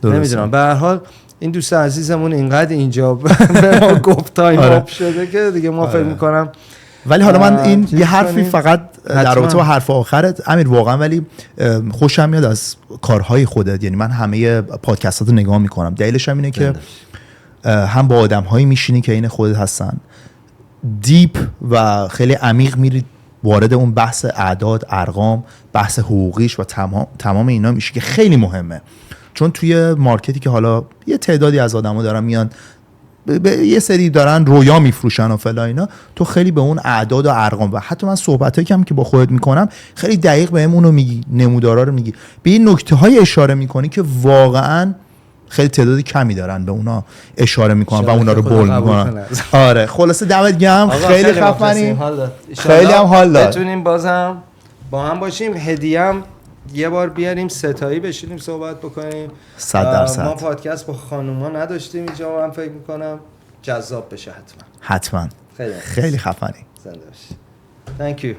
نمیدونم. به هر حال این دوست عزیزمون اینقدر اینجا به ما گفت تایم اپ شده که دیگه ما فکر میکنم. ولی حالا من این یه حرفی فقط در رابطه با حرف آخرت امیر واقعا ولی خوشم میاد از کارهای خودت. یعنی من همه پادکستاتو نگاه میکنم، دلیلش هم اینه که هم با آدم‌هایی میشینی که این خودت هستن، دیپ و خیلی عمیق میری وارد اون بحث اعداد، ارقام، بحث حقوقیش و تمام اینا میشه که خیلی مهمه. چون توی مارکتی که حالا یه تعدادی از آدما دارن میان یه سری دارن رویا میفروشن و فلا اینا، تو خیلی به اون اعداد و ارقام و حتی من صحبتایی که با خودت میکنم خیلی دقیق بهم اونو میگی، نمودارا رو میگی، به این نکته‌های اشاره میکنی که واقعاً خیلی تعدادی کمی دارن به اونا اشاره میکنن و اونا رو بول میکنن. آره خلاصه دمت گرم، خیلی خفنی، خیلی هم حال داد. بتونیم بازم با هم باشیم، هدیه‌ام یه بار بیاریم ستایی بشینیم صحبت بکنیم. 100%. ما پادکست با خانوما نداشتیم اینجا، من فکر میکنم جذاب بشه. حتما خیلی خفنی. زنده باشی. Thank you.